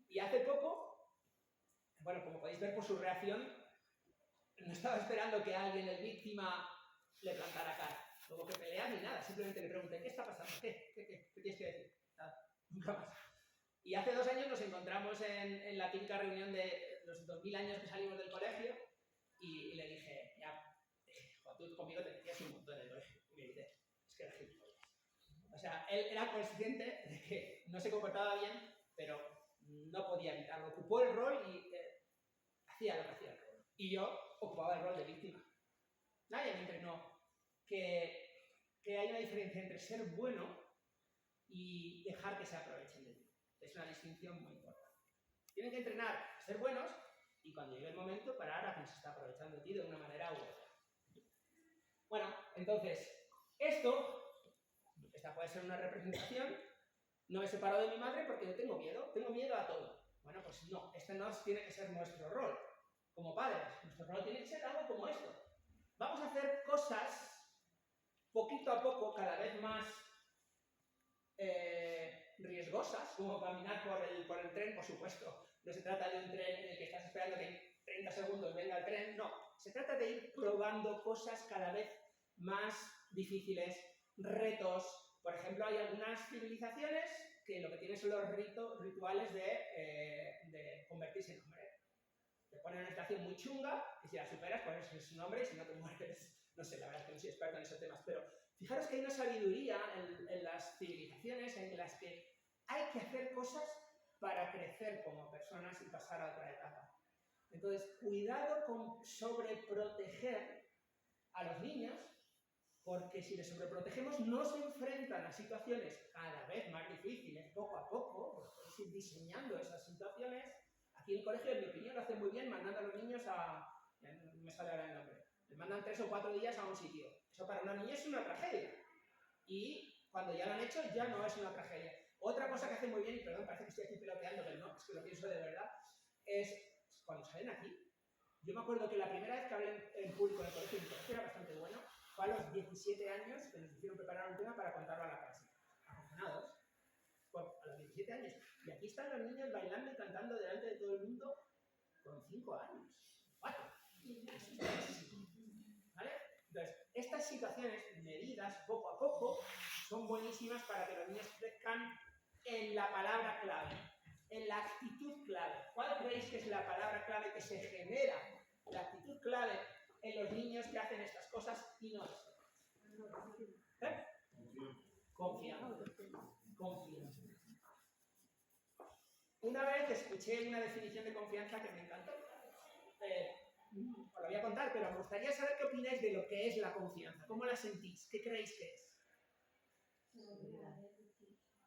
Y hace poco, bueno, como podéis ver por su reacción, no estaba esperando que alguien, el víctima, le plantara cara. Luego que pelear ni nada, simplemente le pregunté, ¿qué está pasando? ¿Qué tienes que decir? Nada, nunca más. Y hace 2 años nos encontramos en la típica reunión de los 2000 años que salimos del colegio y le dije, ya, tú conmigo te metías un montón en el colegio. Y me dice, es que era gilipollas. O sea, él era consciente de que no se comportaba bien, pero no podía evitarlo. Ocupó el rol y hacía lo que hacía el rol. Y yo ocupaba el rol de víctima. Nadie me entrenó que hay una diferencia entre ser bueno y dejar que se aprovechen de ti. Es una distinción muy importante. Tienen que entrenar a ser buenos y cuando llegue el momento parar a quien se está aprovechando de ti de una manera u otra. Bueno, entonces, esta puede ser una representación. No me separo de mi madre porque yo tengo miedo a todo. Bueno, pues no, este no tiene que ser nuestro rol como padres. Nuestro rol tiene que ser algo como esto. Vamos a hacer cosas poquito a poco, cada vez más riesgosas, como caminar por el tren, por supuesto. No se trata de un tren en el que estás esperando que en 30 segundos venga el tren, no. Se trata de ir probando cosas cada vez más difíciles, retos. Por ejemplo, hay algunas civilizaciones que lo que tienen son los rituales de convertirse en hombre. Te ponen una estación muy chunga, y si la superas, pones su nombre y si no te mueres. No sé, la verdad es que no soy experto en esos temas, pero fijaros que hay una sabiduría en las civilizaciones en las que hay que hacer cosas para crecer como personas y pasar a otra etapa. Entonces, cuidado con sobreproteger a los niños, porque si les sobreprotegemos no se enfrentan a situaciones cada vez más difíciles, poco a poco, podéis ir diseñando esas situaciones. Aquí en el colegio, en mi opinión, lo hacen muy bien mandando a los niños no me sale ahora el nombre. Les mandan 3 o 4 días a un sitio. Eso para una niña es una tragedia. Y cuando ya lo han hecho, ya no es una tragedia. Otra cosa que hace muy bien, y perdón, parece que estoy aquí peloteando, pero no, es que lo pienso de verdad, es cuando salen aquí. Yo me acuerdo que la primera vez que hablé en público en el colegio, mi colegio era bastante bueno, fue a los 17 años que nos hicieron preparar un tema para contarlo a la clase. Acojonados. A los 17 años. Y aquí están los niños bailando y cantando delante de todo el mundo con 5 años. 4. ¿Vale? Entonces, estas situaciones medidas poco a poco son buenísimas para que los niños crezcan en la palabra clave, en la actitud clave. ¿Cuál creéis que es la palabra clave que se genera? La actitud clave en los niños que hacen estas cosas y no ¿eh? Confianza. Confianza. Una vez escuché una definición de confianza que me encantó. Os la voy a contar, pero me gustaría saber qué opináis de lo que es la confianza. ¿Cómo la sentís? ¿Qué creéis que es?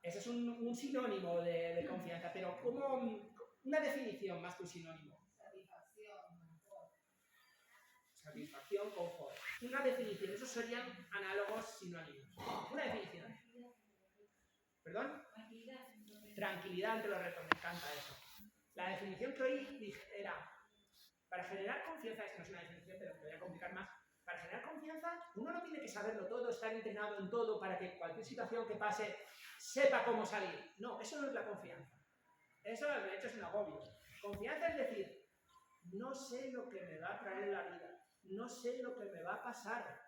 Ese es un sinónimo de confianza, pero como una definición más que un sinónimo. Satisfacción, confort. Una definición, esos serían análogos sinónimos. Una definición. ¿Perdón? Tranquilidad ante los retos, me encanta eso. La definición que hoy era, para generar confianza, esto no es una definición, pero te voy a complicar más. Para generar confianza, uno no tiene que saberlo todo, estar entrenado en todo para que cualquier situación que pase sepa cómo salir. No, eso no es la confianza. Eso de hecho es un agobio. Confianza es decir, no sé lo que me va a traer la vida, no sé lo que me va a pasar.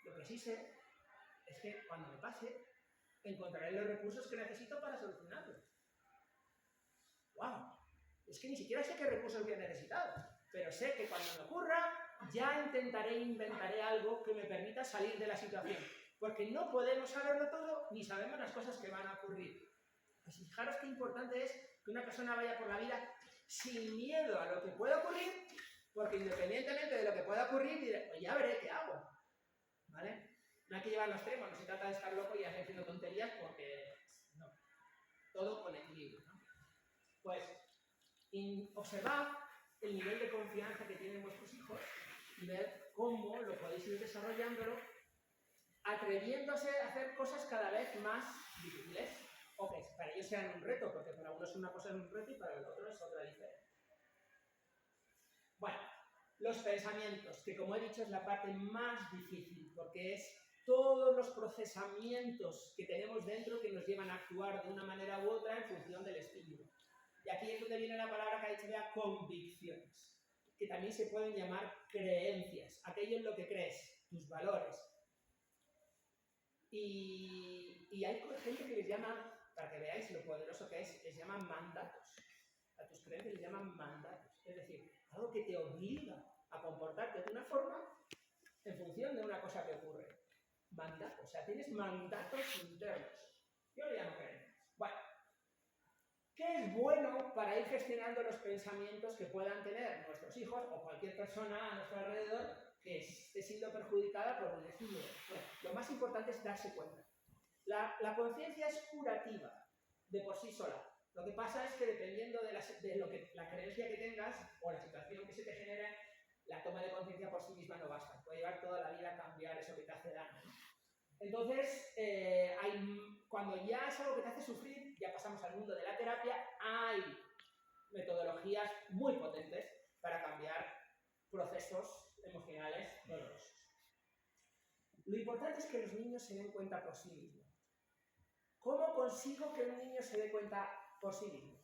Lo que sí sé es que cuando me pase, encontraré los recursos que necesito para solucionarlo. ¡Wow! Es que ni siquiera sé qué recursos voy a necesitar, pero sé que cuando me ocurra, ya inventaré algo que me permita salir de la situación. Porque no podemos saberlo todo, ni sabemos las cosas que van a ocurrir. Pues fijaros qué importante es que una persona vaya por la vida sin miedo a lo que pueda ocurrir, porque independientemente de lo que pueda ocurrir, diré, pues ya veré qué hago. ¿Vale? No hay que llevar los extremos, no se trata de estar loco y haciendo tonterías, porque no. Todo con equilibrio, ¿no? Pues, observad el nivel de confianza que tienen vuestros hijos y ver cómo lo podéis ir desarrollándolo, atreviéndose a hacer cosas cada vez más difíciles, o que para ellos sean un reto, porque para uno es una cosa un reto y para el otro es otra diferente. Bueno, los pensamientos, que como he dicho es la parte más difícil, porque es todos los procesamientos que tenemos dentro que nos llevan a actuar de una manera u otra en función del estímulo. Y aquí es donde viene la palabra que ha dicho Bea, convicciones, que también se pueden llamar creencias, aquello en lo que crees, tus valores. Y hay gente que les llama, para que veáis lo poderoso que es, les llaman mandatos. A tus creencias les llaman mandatos. Es decir, algo que te obliga a comportarte de una forma en función de una cosa que ocurre. Mandatos, o sea, tienes mandatos internos. Yo le llamo creencias. Bueno, ¿qué es bueno para ir gestionando los pensamientos que puedan tener nuestros hijos o cualquier persona a nuestro alrededor que esté siendo perjudicada por un estímulo? Bueno, lo más importante es darse cuenta. La conciencia es curativa de por sí sola. Lo que pasa es que dependiendo de la creencia que tengas o la situación que se te genere, la toma de conciencia por sí misma no basta. Puede llevar toda la vida a cambiar eso que te hace daño, ¿no? Entonces, cuando ya es algo que te hace sufrir, ya pasamos al mundo de la terapia, hay metodologías muy potentes para cambiar procesos emocionales dolorosos. Lo importante es que los niños se den cuenta por sí mismos. ¿Cómo consigo que un niño se dé cuenta por sí mismo?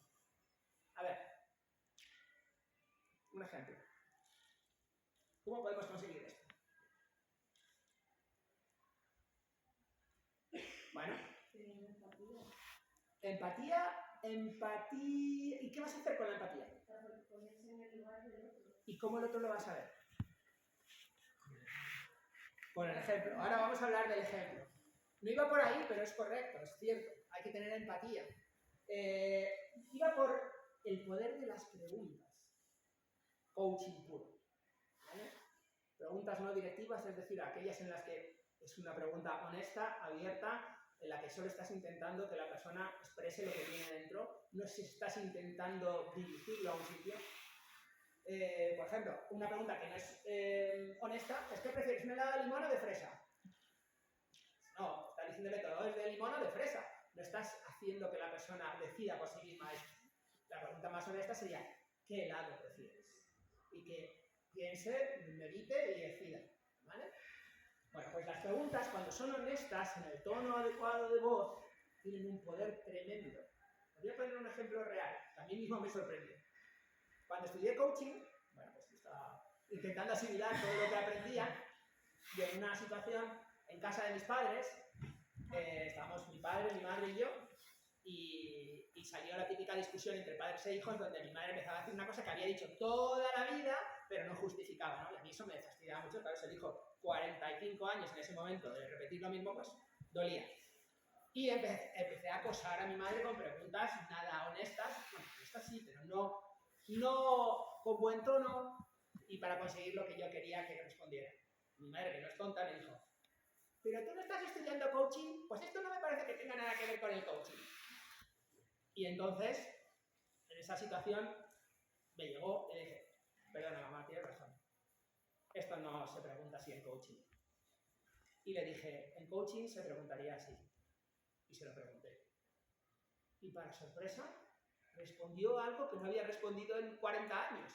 A ver, un ejemplo. ¿Cómo podemos conseguir esto? Bueno, empatía. ¿Y qué vas a hacer con la empatía? Ponerse en el lugar del otro. ¿Y cómo el otro lo va a saber? Con el ejemplo. Ahora vamos a hablar del ejemplo. No iba por ahí, pero es correcto, es cierto. Hay que tener empatía. Iba por el poder de las preguntas. Coaching puro. ¿Vale? Preguntas no directivas, es decir, aquellas en las que es una pregunta honesta, abierta, en la que solo estás intentando que la persona exprese lo que tiene dentro, no es si estás intentando dirigirlo a un sitio. Por ejemplo, una pregunta que no es honesta es ¿qué prefieres, un helado de limón o de fresa? No, estás diciéndole todo es de limón o de fresa. No estás haciendo que la persona decida por sí misma esto. La pregunta más honesta sería ¿qué helado prefieres? Y que piense, medite y decida. ¿Vale? Bueno, pues las preguntas, cuando son honestas, en el tono adecuado de voz, tienen un poder tremendo. Os voy a poner un ejemplo real, que a mí mismo me sorprendió. Cuando estudié coaching, bueno, pues estaba intentando asimilar todo lo que aprendía, y en una situación en casa de mis padres, estábamos mi padre, mi madre y yo, y salió la típica discusión entre padres e hijos, donde mi madre empezaba a decir una cosa que había dicho toda la vida, pero no justificaba, ¿no? Y a mí eso me fastidiaba mucho, claro, se dijo 45 años en ese momento de repetir lo mismo, pues dolía. Y empecé a acosar a mi madre con preguntas nada honestas, bueno, honestas sí, pero no con buen tono y para conseguir lo que yo quería que respondiera. Mi madre, que no es tonta, me dijo, pero tú no estás estudiando coaching, pues esto no me parece que tenga nada que ver con el coaching. Y entonces, en esa situación, me llegó y le dije, perdona mamá, tienes razón, esto no se pregunta así en coaching. Y le dije, en coaching se preguntaría así. Y se lo pregunté. Y para sorpresa, respondió algo que no había respondido en 40 años.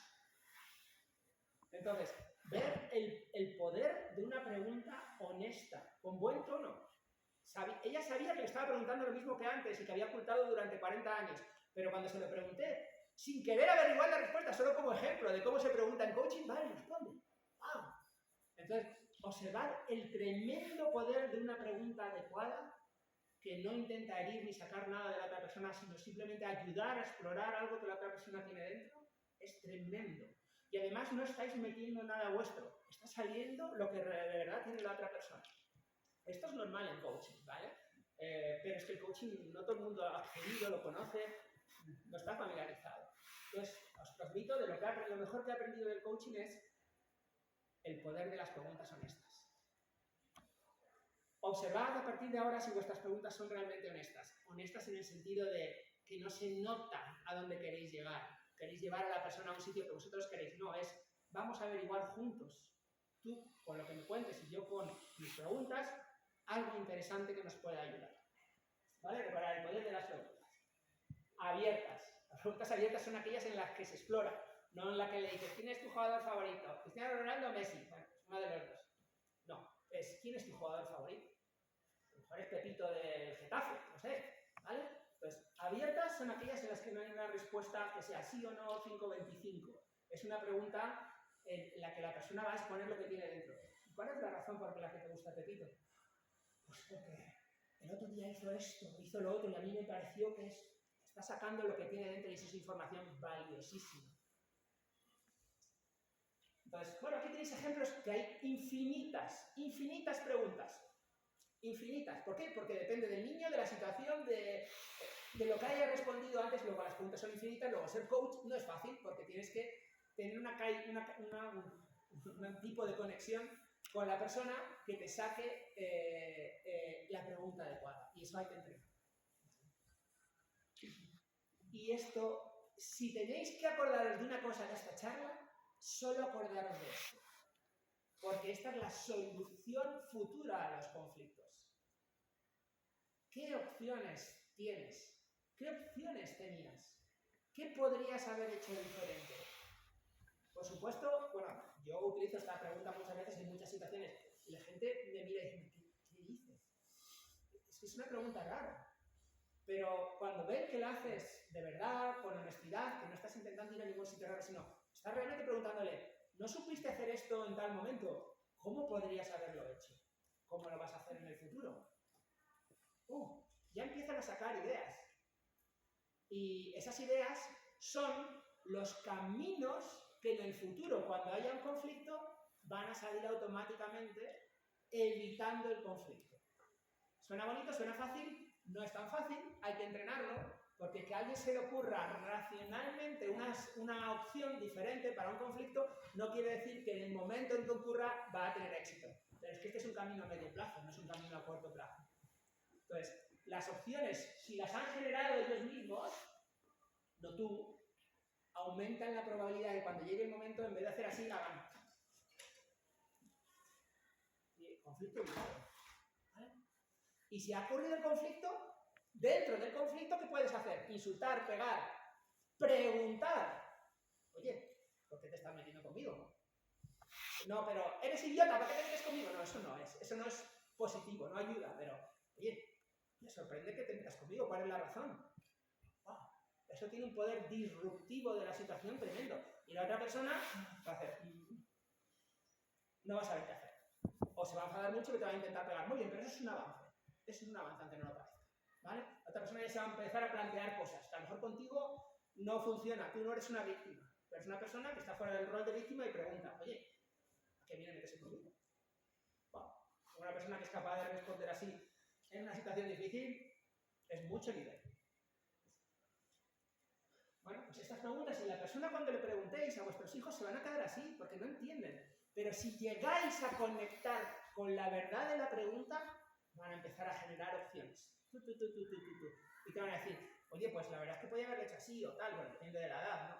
Entonces, ver el poder de una pregunta honesta, con buen tono. Ella sabía que le estaba preguntando lo mismo que antes y que había ocultado durante 40 años, pero cuando se lo pregunté, sin querer averiguar la respuesta, solo como ejemplo de cómo se pregunta en coaching, vale, responde. ¡Wow! Entonces, observar el tremendo poder de una pregunta adecuada que no intenta herir ni sacar nada de la otra persona, sino simplemente ayudar a explorar algo que la otra persona tiene dentro, es tremendo. Y además no estáis metiendo nada vuestro, está saliendo lo que de verdad tiene la otra persona. Esto es normal en coaching, ¿vale? Pero es que el coaching no todo el mundo ha accedido, lo conoce, no está familiarizado. Entonces, os transmito de lo mejor que he aprendido del coaching es el poder de las preguntas honestas. Observad a partir de ahora si vuestras preguntas son realmente honestas. Honestas en el sentido de que no se nota a dónde queréis llegar. Queréis llevar a la persona a un sitio que vosotros queréis. No, es vamos a averiguar juntos. Tú con lo que me cuentes y yo con mis preguntas, algo interesante que nos pueda ayudar. ¿Vale? Recordar el poder de las preguntas. Abiertas. Las preguntas abiertas son aquellas en las que se explora, no en las que le dices, ¿quién es tu jugador favorito? ¿Cristiano Ronaldo o Messi? Bueno, uno de los dos. No, es ¿quién es tu jugador favorito? A lo mejor es Pepito del Getafe, no sé, ¿vale? Pues abiertas son aquellas en las que no hay una respuesta que sea sí o no 5-25. Es una pregunta en la que la persona va a exponer lo que tiene dentro. ¿Cuál es la razón por la que te gusta Pepito? Pues porque el otro día hizo esto, hizo lo otro, y a mí me pareció que está sacando lo que tiene dentro y eso es información valiosísima. Entonces, bueno, aquí tenéis ejemplos que hay infinitas preguntas. Infinitas. ¿Por qué? Porque depende del niño, de la situación, de lo que haya respondido antes. Luego las preguntas son infinitas. Luego ser coach no es fácil porque tienes que tener un tipo de conexión con la persona que te saque la pregunta adecuada. Y eso hay que entrenar. Y esto, si tenéis que acordaros de una cosa de esta charla, solo acordaros de esto. Porque esta es la solución futura a los conflictos. ¿Qué opciones tienes? ¿Qué opciones tenías? ¿Qué podrías haber hecho diferente? Por supuesto, bueno, yo utilizo esta pregunta muchas veces en muchas situaciones y la gente me mira y dice, ¿qué dices? Es que es una pregunta rara. Pero cuando ven que la haces de verdad, con honestidad, que no estás intentando ir a ningún sitio raro, sino estás realmente preguntándole, ¿no supiste hacer esto en tal momento? ¿Cómo podrías haberlo hecho? ¿Cómo lo vas a hacer en el futuro? Ya empiezan a sacar ideas. Y esas ideas son los caminos que en el futuro, cuando haya un conflicto, van a salir automáticamente evitando el conflicto. ¿Suena bonito? ¿Suena fácil? No es tan fácil, hay que entrenarlo, porque que a alguien se le ocurra racionalmente una opción diferente para un conflicto no quiere decir que en el momento en que ocurra va a tener éxito. Pero es que este es un camino a medio plazo, no es un camino a corto plazo. Entonces, las opciones, si las han generado ellos mismos, no tú, aumentan la probabilidad de que cuando llegue el momento, en vez de hacer así, hagan. Y conflicto evitado. ¿Vale? Y si ha ocurrido el conflicto, dentro del conflicto, ¿qué puedes hacer? Insultar, pegar, preguntar. Oye, ¿por qué te estás metiendo conmigo? No, pero eres idiota, ¿por qué te metes conmigo? No, eso no es positivo, no ayuda, pero, oye, me sorprende que te metas conmigo, ¿cuál es la razón? Wow, eso tiene un poder disruptivo de la situación tremendo. Y la otra persona va a hacer, no va a saber qué hacer. O se va a enfadar mucho y te va a intentar pegar. Muy bien, pero eso es un avance. Eso es un avance, aunque no lo parezca. ¿Vale? La otra persona ya se va a empezar a plantear cosas que a lo mejor contigo no funciona, tú no eres una víctima, pero es una persona que está fuera del rol de víctima y pregunta, oye, ¿a qué viene a meterse conmigo? Wow. Una persona que es capaz de responder así en una situación difícil es mucho nivel. Bueno, pues estas preguntas, y la persona cuando le preguntéis a vuestros hijos se van a quedar así, porque no entienden. Pero si llegáis a conectar con la verdad de la pregunta, van a empezar a generar opciones. Y te van a decir, oye, pues la verdad es que podía haberlo hecho así o tal, bueno, depende de la edad, ¿no?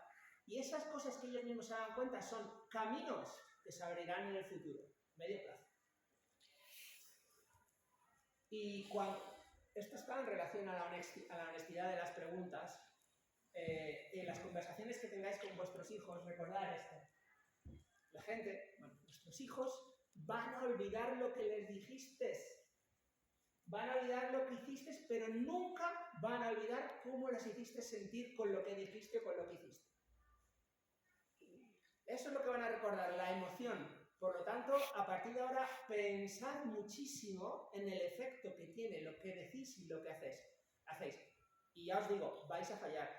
Y esas cosas que ellos mismos se dan cuenta son caminos que se abrirán en el futuro, medio plazo. Y cuando esto está en relación a la honestidad de las preguntas, en las conversaciones que tengáis con vuestros hijos, recordad esto. La gente, bueno, vuestros hijos van a olvidar lo que les dijiste. Van a olvidar lo que hiciste, pero nunca van a olvidar cómo les hiciste sentir con lo que dijiste o con lo que hiciste. Eso es lo que van a recordar, la emoción. Por lo tanto, a partir de ahora, pensad muchísimo en el efecto que tiene lo que decís y lo que hacéis. Y ya os digo, vais a fallar,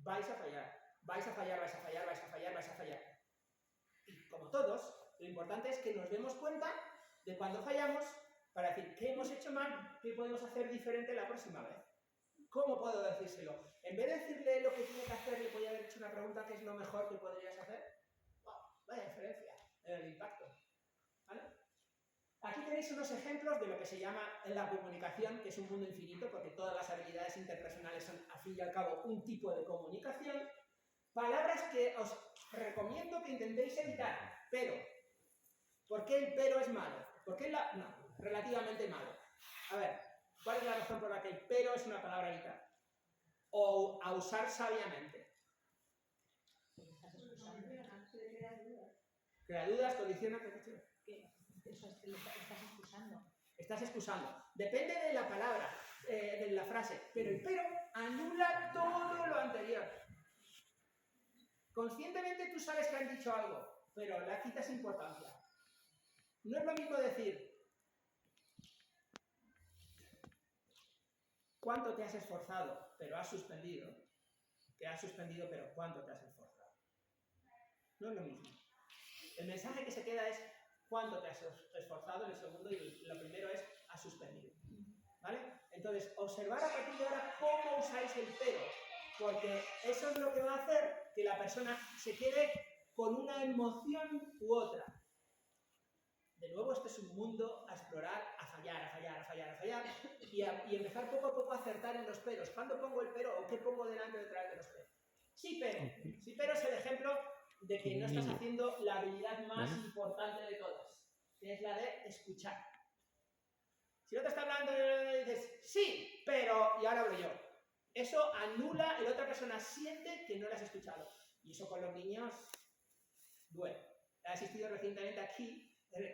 vais a fallar, vais a fallar, vais a fallar, vais a fallar, vais a fallar. Y como todos, lo importante es que nos demos cuenta de cuando fallamos para decir qué hemos hecho mal, qué podemos hacer diferente la próxima vez. ¿Cómo puedo decírselo? En vez de decirle lo que tiene que hacer, le podría haber hecho una pregunta, ¿qué es lo mejor que podrías hacer? ¡Wow! Vaya diferencia en el impacto. ¿Vale? Aquí tenéis unos ejemplos de lo que se llama la comunicación, que es un mundo infinito, porque todas las habilidades interpersonales son, al fin y al cabo, un tipo de comunicación. Palabras que os recomiendo que intentéis evitar. Pero, ¿por qué el pero es malo? ¿Por qué no, relativamente malo? A ver, ¿cuál es la razón por la que el pero es una palabra a evitar? O a usar sabiamente. Crea dudas, condiciona, ¿qué? Eso es que lo estás excusando. estás excusando. Depende de la palabra, de la frase, pero el pero anula todo lo anterior. Conscientemente tú sabes que han dicho algo, pero le quitas importancia. No es lo mismo decir cuánto te has esforzado, pero has suspendido, que has suspendido, pero cuánto te has esforzado. No es lo mismo. El mensaje que se queda es cuánto te has esforzado en el segundo y lo primero es has suspendido. ¿Vale? Entonces, observar a partir de ahora cómo usáis el pero, porque eso es lo que va a hacer que la persona se quede con una emoción u otra. De nuevo, este es un mundo a explorar, a fallar, y empezar poco a poco a acertar en los peros. ¿Cuándo pongo el pero o qué pongo delante o detrás de los peros? Sí, pero. Sí, pero es el ejemplo de que no estás haciendo la habilidad más importante de todas, que es la de escuchar. Si no te está hablando, dices, sí, pero, y ahora hablo yo. Eso anula, la otra persona siente que no la has escuchado. Y eso con los niños duele. He asistido recientemente aquí, en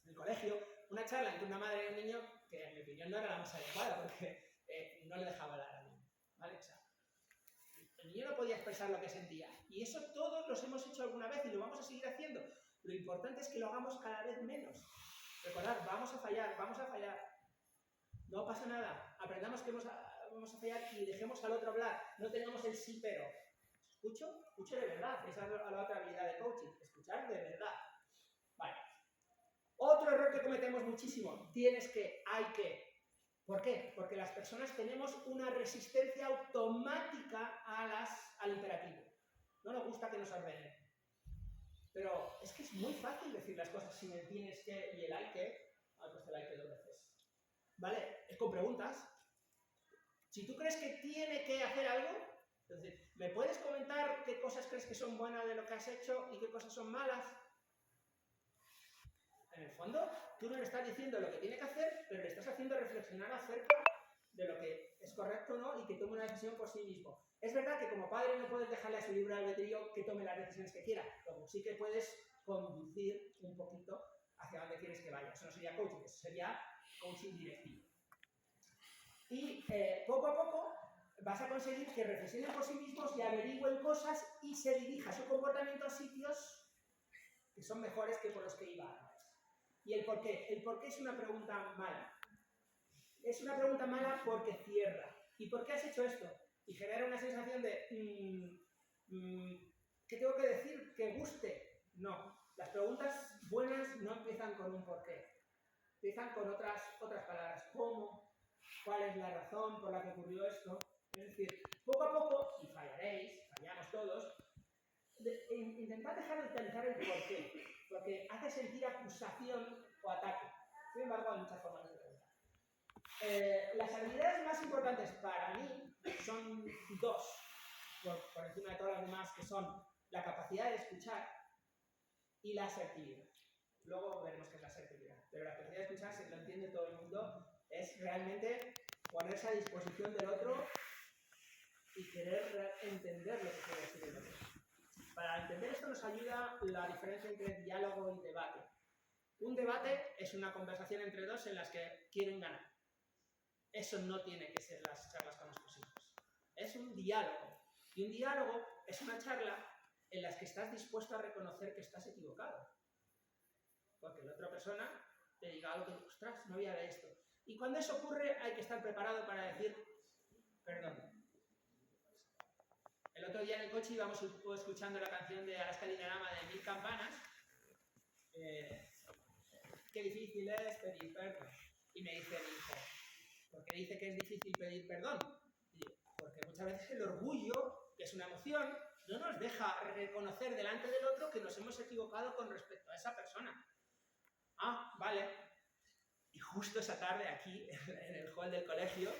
el colegio, una charla entre una madre y un niño que en mi opinión no era la más adecuada porque no le dejaba hablar al niño. ¿Vale? O sea, el niño no podía expresar lo que sentía. Y eso todos los hemos hecho alguna vez y lo vamos a seguir haciendo. Lo importante es que lo hagamos cada vez menos. Recordad, vamos a fallar. No pasa nada. Aprendamos que vamos a fallar y dejemos al otro hablar. No tengamos el sí pero. Escucho de verdad. Esa es la otra habilidad de coaching. Escuchar de verdad. Vale. Otro error que cometemos muchísimo. Hay que. ¿Por qué? Porque las personas tenemos una resistencia automática al imperativo. No nos gusta que nos ordenen. Pero es que es muy fácil decir las cosas sin el tienes que y el hay que. Pues el hay que 2 veces. ¿Vale? Es con preguntas. Si tú crees que tiene que hacer algo, entonces, ¿me puedes comentar qué cosas crees que son buenas de lo que has hecho y qué cosas son malas? En el fondo, tú no le estás diciendo lo que tiene que hacer, pero le estás haciendo reflexionar acerca de lo que es correcto o no y que tome una decisión por sí mismo. Es verdad que como padre no puedes dejarle a su libre albedrío que tome las decisiones que quiera, pero sí que puedes conducir un poquito hacia donde quieres que vaya. Eso no sería coaching, eso sería coaching directivo. Y poco a poco vas a conseguir que reflexionen por sí mismos y averigüen cosas y se dirija su comportamiento a sitios que son mejores que por los que iba antes. ¿Y el por qué? El por qué es una pregunta mala. Es una pregunta mala porque cierra. ¿Y por qué has hecho esto? Y genera una sensación de ¿qué tengo que decir que guste? No. Las preguntas buenas no empiezan con un por qué. Empiezan con otras palabras. ¿Cómo? ¿Cuál es la razón por la que ocurrió esto? Es decir, poco a poco, y fallamos todos, intentad dejar de utilizar el por qué, porque hace sentir acusación o ataque. Sin embargo, hay muchas formas de preguntar. Las habilidades más importantes para mí son 2, por encima de todas las demás, que son la capacidad de escuchar y la asertividad. Luego veremos qué es la asertividad. Pero la capacidad de escuchar, si lo entiende todo el mundo, es realmente ponerse a disposición del otro y querer entender lo que quiere decir el otro. Para entender esto nos ayuda la diferencia entre diálogo y debate. Un debate es una conversación entre dos en las que quieren ganar. Eso no tiene que ser las charlas con nuestros hijos. Es un diálogo. Y un diálogo es una charla en la que estás dispuesto a reconocer que estás equivocado. Porque la otra persona te diga algo que, ostras, no había de esto. Y cuando eso ocurre hay que estar preparado para decir, perdón. El otro día en el coche íbamos escuchando la canción de Alaska Dinarama de 1000 campanas. Qué difícil es pedir perdón. Y me dice mi hijo, ¿por qué dice que es difícil pedir perdón? Y digo, porque muchas veces el orgullo, que es una emoción, no nos deja reconocer delante del otro que nos hemos equivocado con respecto a esa persona. Ah, vale. Y justo esa tarde aquí, en el hall del colegio,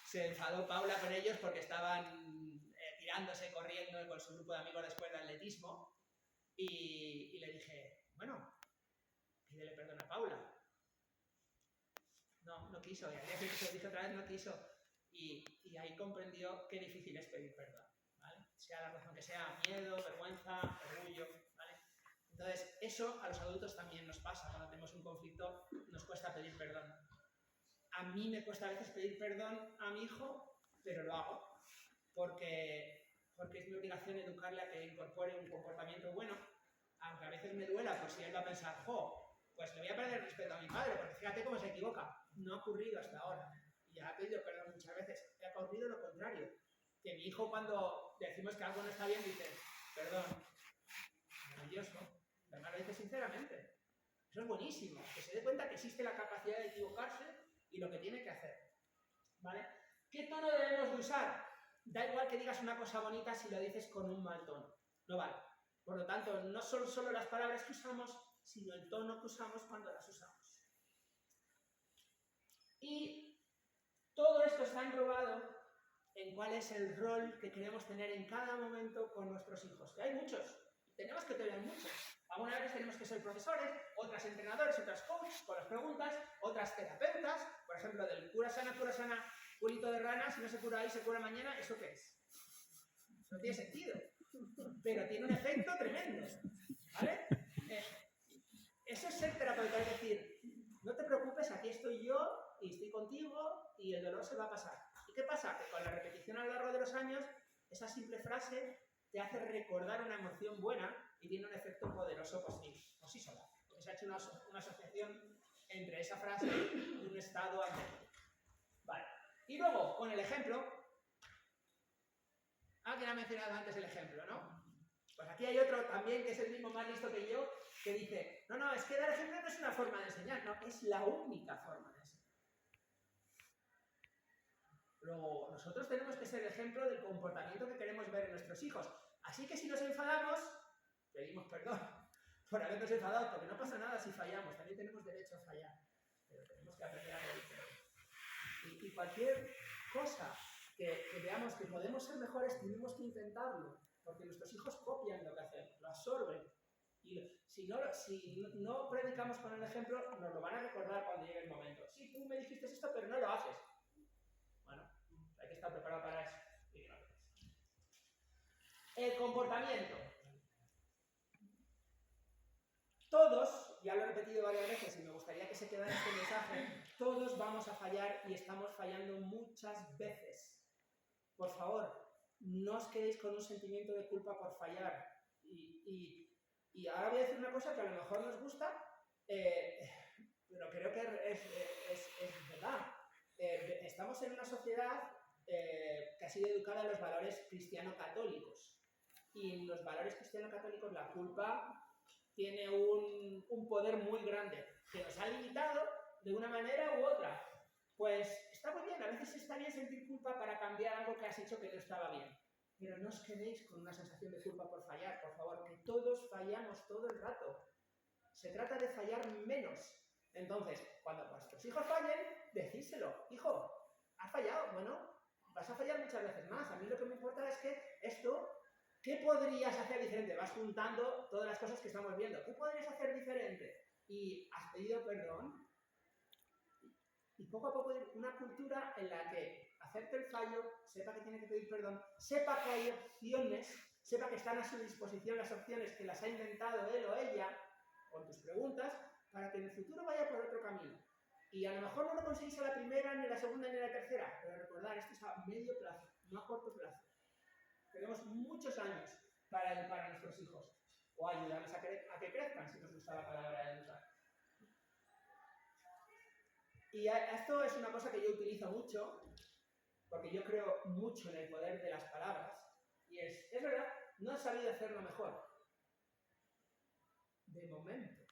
se enfadó Paula con ellos porque estaban tirándose, corriendo con su grupo de amigos después de atletismo. Y le dije, bueno, pídele perdón a Paula. No quiso. Y al día siguiente se lo dije otra vez, no quiso. Y ahí comprendió qué difícil es pedir perdón, ¿vale? Sea la razón que sea, miedo, vergüenza, orgullo, ¿vale? Entonces, eso a los adultos también nos pasa. Cuando tenemos un conflicto, nos cuesta pedir perdón. A mí me cuesta a veces pedir perdón a mi hijo, pero lo hago. Porque es mi obligación educarle a que incorpore un comportamiento bueno, aunque a veces me duela, pues si él va a pensar, pues le voy a perder el respeto a mi padre, porque fíjate cómo se equivoca. No ha ocurrido hasta ahora. Y ya ha pedido perdón muchas veces. Ha ocurrido lo contrario. Que mi hijo, cuando decimos que algo no está bien, dice, perdón. Maravilloso. Además lo dice sinceramente. Eso es buenísimo. Que se dé cuenta que existe la capacidad de equivocarse y lo que tiene que hacer. ¿Vale? ¿Qué tono debemos de usar? Da igual que digas una cosa bonita si lo dices con un mal tono. No vale. Por lo tanto, no son solo las palabras que usamos, sino el tono que usamos cuando las usamos. Y todo esto está englobado en cuál es el rol que queremos tener en cada momento con nuestros hijos. Que hay muchos. Tenemos que tener muchos. Algunas veces tenemos que ser profesores, otras entrenadores, otras coaches con las preguntas, otras terapeutas, por ejemplo, del cura sana, culito de rana, si no se cura hoy, se cura mañana, ¿eso qué es? No tiene sentido, pero tiene un efecto tremendo, ¿vale? Eso es ser terapeuta, es decir, no te preocupes, aquí estoy yo y estoy contigo y el dolor se va a pasar. ¿Y qué pasa? Que con la repetición a lo largo de los años, esa simple frase te hace recordar una emoción buena y tiene un efecto poderoso por sí sola. Porque se ha hecho una asociación entre esa frase y un estado anterior. Vale. Y luego, con el ejemplo, alguien ha mencionado antes el ejemplo, ¿no? Pues aquí hay otro también que es el mismo más listo que yo, que dice, no, es que dar ejemplo no es una forma de enseñar, no, es la única forma de enseñar. Luego, nosotros tenemos que ser el ejemplo del comportamiento que queremos ver en nuestros hijos. Así que si nos enfadamos, pedimos perdón por habernos enfadado, porque no pasa nada si fallamos, también tenemos derecho a fallar, pero tenemos que aprender a pedir. Y cualquier cosa que veamos que podemos ser mejores, tenemos que intentarlo, porque nuestros hijos copian lo que hacemos, lo absorben. Y si no predicamos con el ejemplo, nos lo van a recordar cuando llegue el momento. Sí, tú me dijiste esto, pero no lo haces. Bueno, hay que estar preparado para eso. El comportamiento. Todos, ya lo he repetido varias veces y me gustaría que se quedara este mensaje, todos vamos a fallar y estamos fallando muchas veces. Por favor, no os quedéis con un sentimiento de culpa por fallar. Y ahora voy a decir una cosa que a lo mejor nos gusta, pero creo que es verdad. Estamos en una sociedad que ha sido educada en los valores cristiano-católicos. Y en los valores cristiano-católicos la culpa tiene un poder muy grande, que nos ha limitado de una manera u otra. Pues está muy bien, a veces está bien sentir culpa para cambiar algo que has hecho que no estaba bien. Pero no os quedéis con una sensación de culpa por fallar, por favor, que todos fallamos todo el rato. Se trata de fallar menos. Entonces, cuando vuestros hijos fallen, decídselo. Hijo, has fallado, bueno, vas a fallar muchas veces más. A mí lo que me importa es que esto, ¿qué podrías hacer diferente? Vas juntando todas las cosas que estamos viendo. ¿Qué podrías hacer diferente? Y has pedido perdón. Y poco a poco una cultura en la que acepte el fallo, sepa que tiene que pedir perdón, sepa que hay opciones, sepa que están a su disposición las opciones que las ha inventado él o ella, con tus preguntas, para que en el futuro vaya por otro camino. Y a lo mejor no lo conseguís a la primera, ni a la segunda, ni a la tercera, pero recordad, esto es a medio plazo, no a corto plazo. Tenemos muchos años para educar a nuestros hijos, o ayudarles a que crezcan, si nos gusta la palabra educar. Y esto es una cosa que yo utilizo mucho, porque yo creo mucho en el poder de las palabras, y es verdad, no he sabido hacerlo mejor. De momento.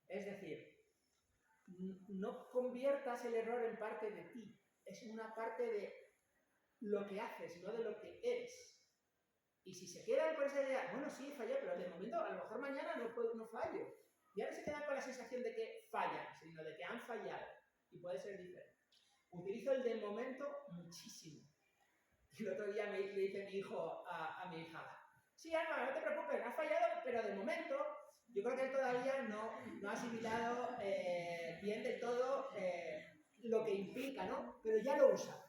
Es decir, no conviertas el error en parte de ti, es una parte de lo que haces, no de lo que eres. Y si se quedan con esa idea, bueno, sí, fallé, pero de momento, a lo mejor mañana no fallo. Y ahora se quedan con la sensación de que fallan, sino de que han fallado. Y puede ser diferente. Utilizo el de momento muchísimo. El otro día le dice mi hijo a mi hija, sí, Alma, no te preocupes, has fallado, pero de momento, yo creo que él todavía no ha asimilado bien del todo lo que implica, ¿no? Pero ya lo usa.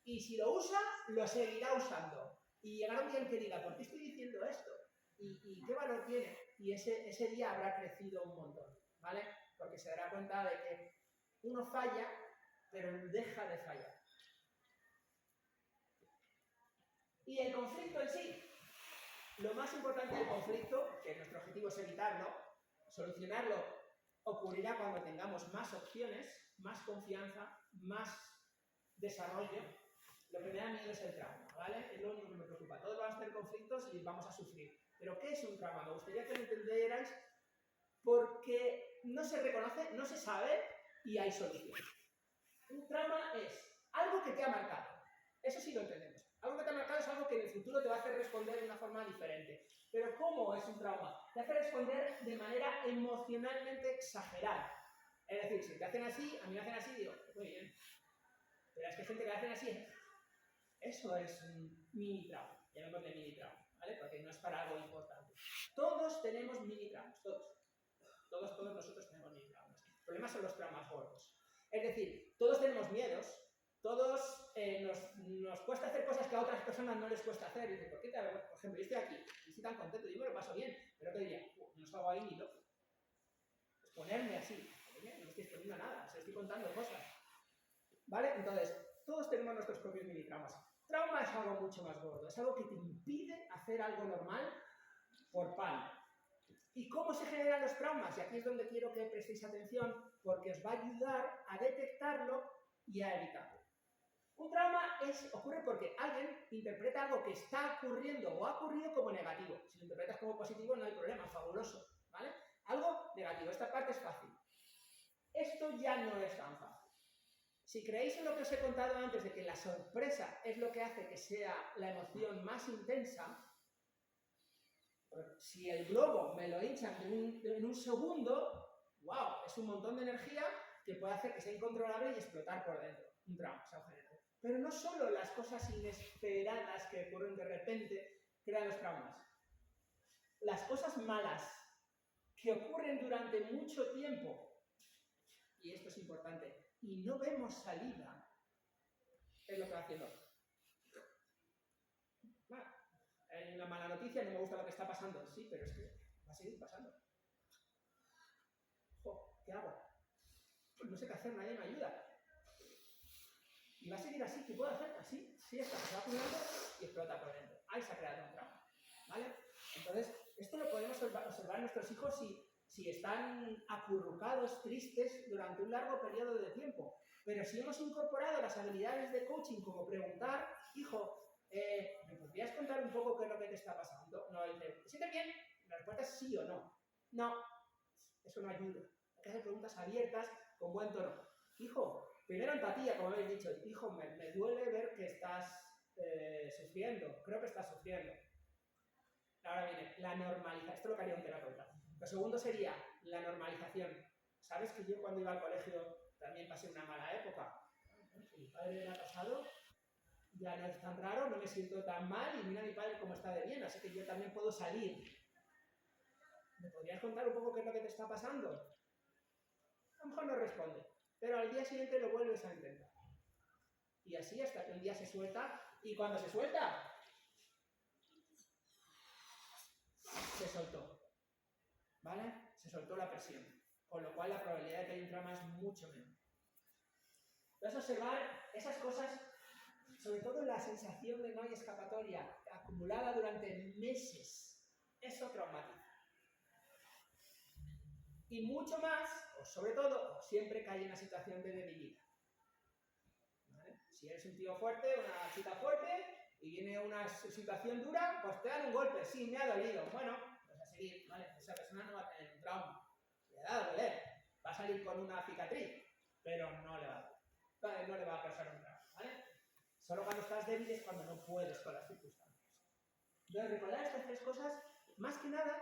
Y si lo usa, lo seguirá usando. Y llegará un día en que diga, ¿por qué estoy diciendo esto? ¿Y qué valor tiene? y ese día habrá crecido un montón, ¿vale? Porque se dará cuenta de que uno falla, pero deja de fallar. Y el conflicto en sí. Lo más importante del conflicto, que nuestro objetivo es evitarlo, solucionarlo, ocurrirá cuando tengamos más opciones, más confianza, más desarrollo. Lo que me da miedo es el trauma, ¿vale? Es lo único que me preocupa. Todos vamos a tener conflictos y vamos a sufrir. Pero ¿qué es un trauma? Me gustaría que lo entendierais porque no se reconoce, no se sabe y hay solución. Un trauma es algo que te ha marcado. Eso sí lo entendemos. Algo que te ha marcado es algo que en el futuro te va a hacer responder de una forma diferente. Pero ¿cómo es un trauma? Te hace responder de manera emocionalmente exagerada. Es decir, si te hacen así, a mí me hacen así, digo, muy bien. Pero es que hay gente que le hacen así. Eso es un mini trauma. Llamémosle mini trauma, ¿vale? Porque no es para algo importante. Todos tenemos mini traumas, todos. Todos nosotros tenemos mini traumas. El problema son los traumas gordos. Es decir, todos tenemos miedos. Todos nos cuesta hacer cosas que a otras personas no les cuesta hacer. Y dice, ¿por qué te hago? Por ejemplo, yo estoy aquí, y estoy tan contento, yo me lo paso bien, pero te diría, no salgo ahí ni loco. Exponerme así, no me estoy exponiendo a nada, os estoy contando cosas. ¿Vale? Entonces, todos tenemos nuestros propios mini traumas. Trauma es algo mucho más gordo, es algo que te impide hacer algo normal por pan. ¿Y cómo se generan los traumas? Y aquí es donde quiero que prestéis atención, porque os va a ayudar a detectarlo y a evitarlo. Un trauma ocurre porque alguien interpreta algo que está ocurriendo o ha ocurrido como negativo. Si lo interpretas como positivo no hay problema, fabuloso, ¿vale? Algo negativo, esta parte es fácil. Esto ya no es tan fácil. Si creéis en lo que os he contado antes de que la sorpresa es lo que hace que sea la emoción más intensa, si el globo me lo hinchan en un segundo, ¡wow! Es un montón de energía que puede hacer que sea incontrolable y explotar por dentro. Un trauma se ha generado. Pero no solo las cosas inesperadas que ocurren de repente crean los traumas. Las cosas malas que ocurren durante mucho tiempo, y esto es importante, y no vemos salida, es lo que va haciendo. Bueno, hay una mala noticia, no me gusta lo que está pasando. Sí, pero es que va a seguir pasando. ¿Qué hago? Pues no sé qué hacer, nadie me ayuda. Y va a seguir así, ¿qué puedo hacer? Así, sí, está, se va acumulando y explota por dentro. Ahí se ha creado un trauma, ¿vale? Entonces, esto lo podemos observar en nuestros hijos si están acurrucados, tristes, durante un largo periodo de tiempo. Pero si hemos incorporado las habilidades de coaching, como preguntar, hijo, ¿me podrías contar un poco qué es lo que te está pasando? No, dice, ¿te sientes bien? La respuesta es sí o no. No, eso no ayuda. Hay que hacer preguntas abiertas, con buen tono. Hijo, primero empatía, como habéis dicho. Hijo, me duele ver que estás sufriendo. Creo que estás sufriendo. Ahora viene la normalización. Esto lo que haría un terapeuta. Lo segundo sería la normalización. ¿Sabes que yo cuando iba al colegio también pasé una mala época? Mi padre le ha pasado, ya no es tan raro, no me siento tan mal y mira a mi padre cómo está de bien, así que yo también puedo salir. ¿Me podrías contar un poco qué es lo que te está pasando? A lo mejor no responde, pero al día siguiente lo vuelves a intentar. Y así hasta que un día se suelta, y cuando se suelta, se soltó. ¿Vale? Se soltó la presión. Con lo cual la probabilidad de que haya un trauma es mucho menor. Vas a observar esas cosas, sobre todo la sensación de no hay escapatoria, acumulada durante meses. Eso traumatiza. Y mucho más, o sobre todo, siempre cae en la situación de debilidad. ¿Vale? Si eres un tío fuerte, una chica fuerte, y viene una situación dura, pues te dan un golpe. Sí, me ha dolido. Bueno, vas a seguir, ¿vale? Esa persona no va a tener un trauma. Le da a doler. Va a salir con una cicatriz, pero no le va a causar un trauma, ¿vale? Solo cuando estás débil es cuando no puedes con las circunstancias. Entonces, recordar estas tres cosas, más que nada,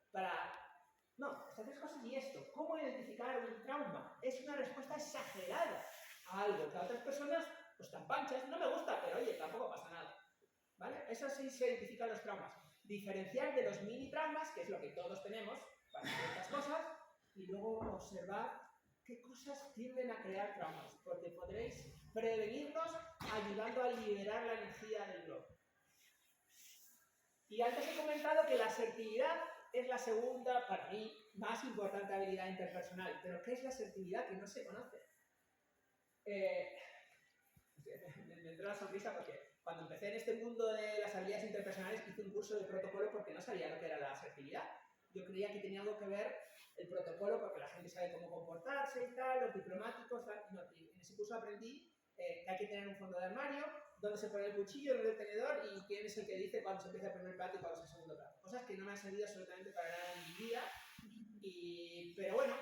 estas tres cosas y esto. ¿Cómo identificar un trauma? Es una respuesta exagerada a algo que a otras personas, pues tan panchas, no me gusta, pero oye, tampoco pasa nada. ¿Vale? Eso sí se identifican los traumas. Diferenciar de los mini traumas, que es lo que todos tenemos para ciertas cosas, y luego observar qué cosas tienden a crear traumas, porque podréis prevenirlos ayudando a liberar la energía del globo. Y antes he comentado que la asertividad es la segunda, para mí, más importante habilidad interpersonal. Pero ¿qué es la asertividad que no se conoce? Me entró la sonrisa porque cuando empecé en este mundo de las habilidades interpersonales hice un curso de protocolo porque no sabía lo que era la asertividad. Yo creía que tenía algo que ver el protocolo porque la gente sabe cómo comportarse y tal, los diplomáticos, tal. No, y en ese curso aprendí que hay que tener un fondo de armario, dónde se pone el cuchillo, dónde el tenedor y quién es el que dice cuándo se empieza el primer plato y cuándo es el segundo plato. Cosas que no me han servido absolutamente para nada en mi vida. Pero bueno,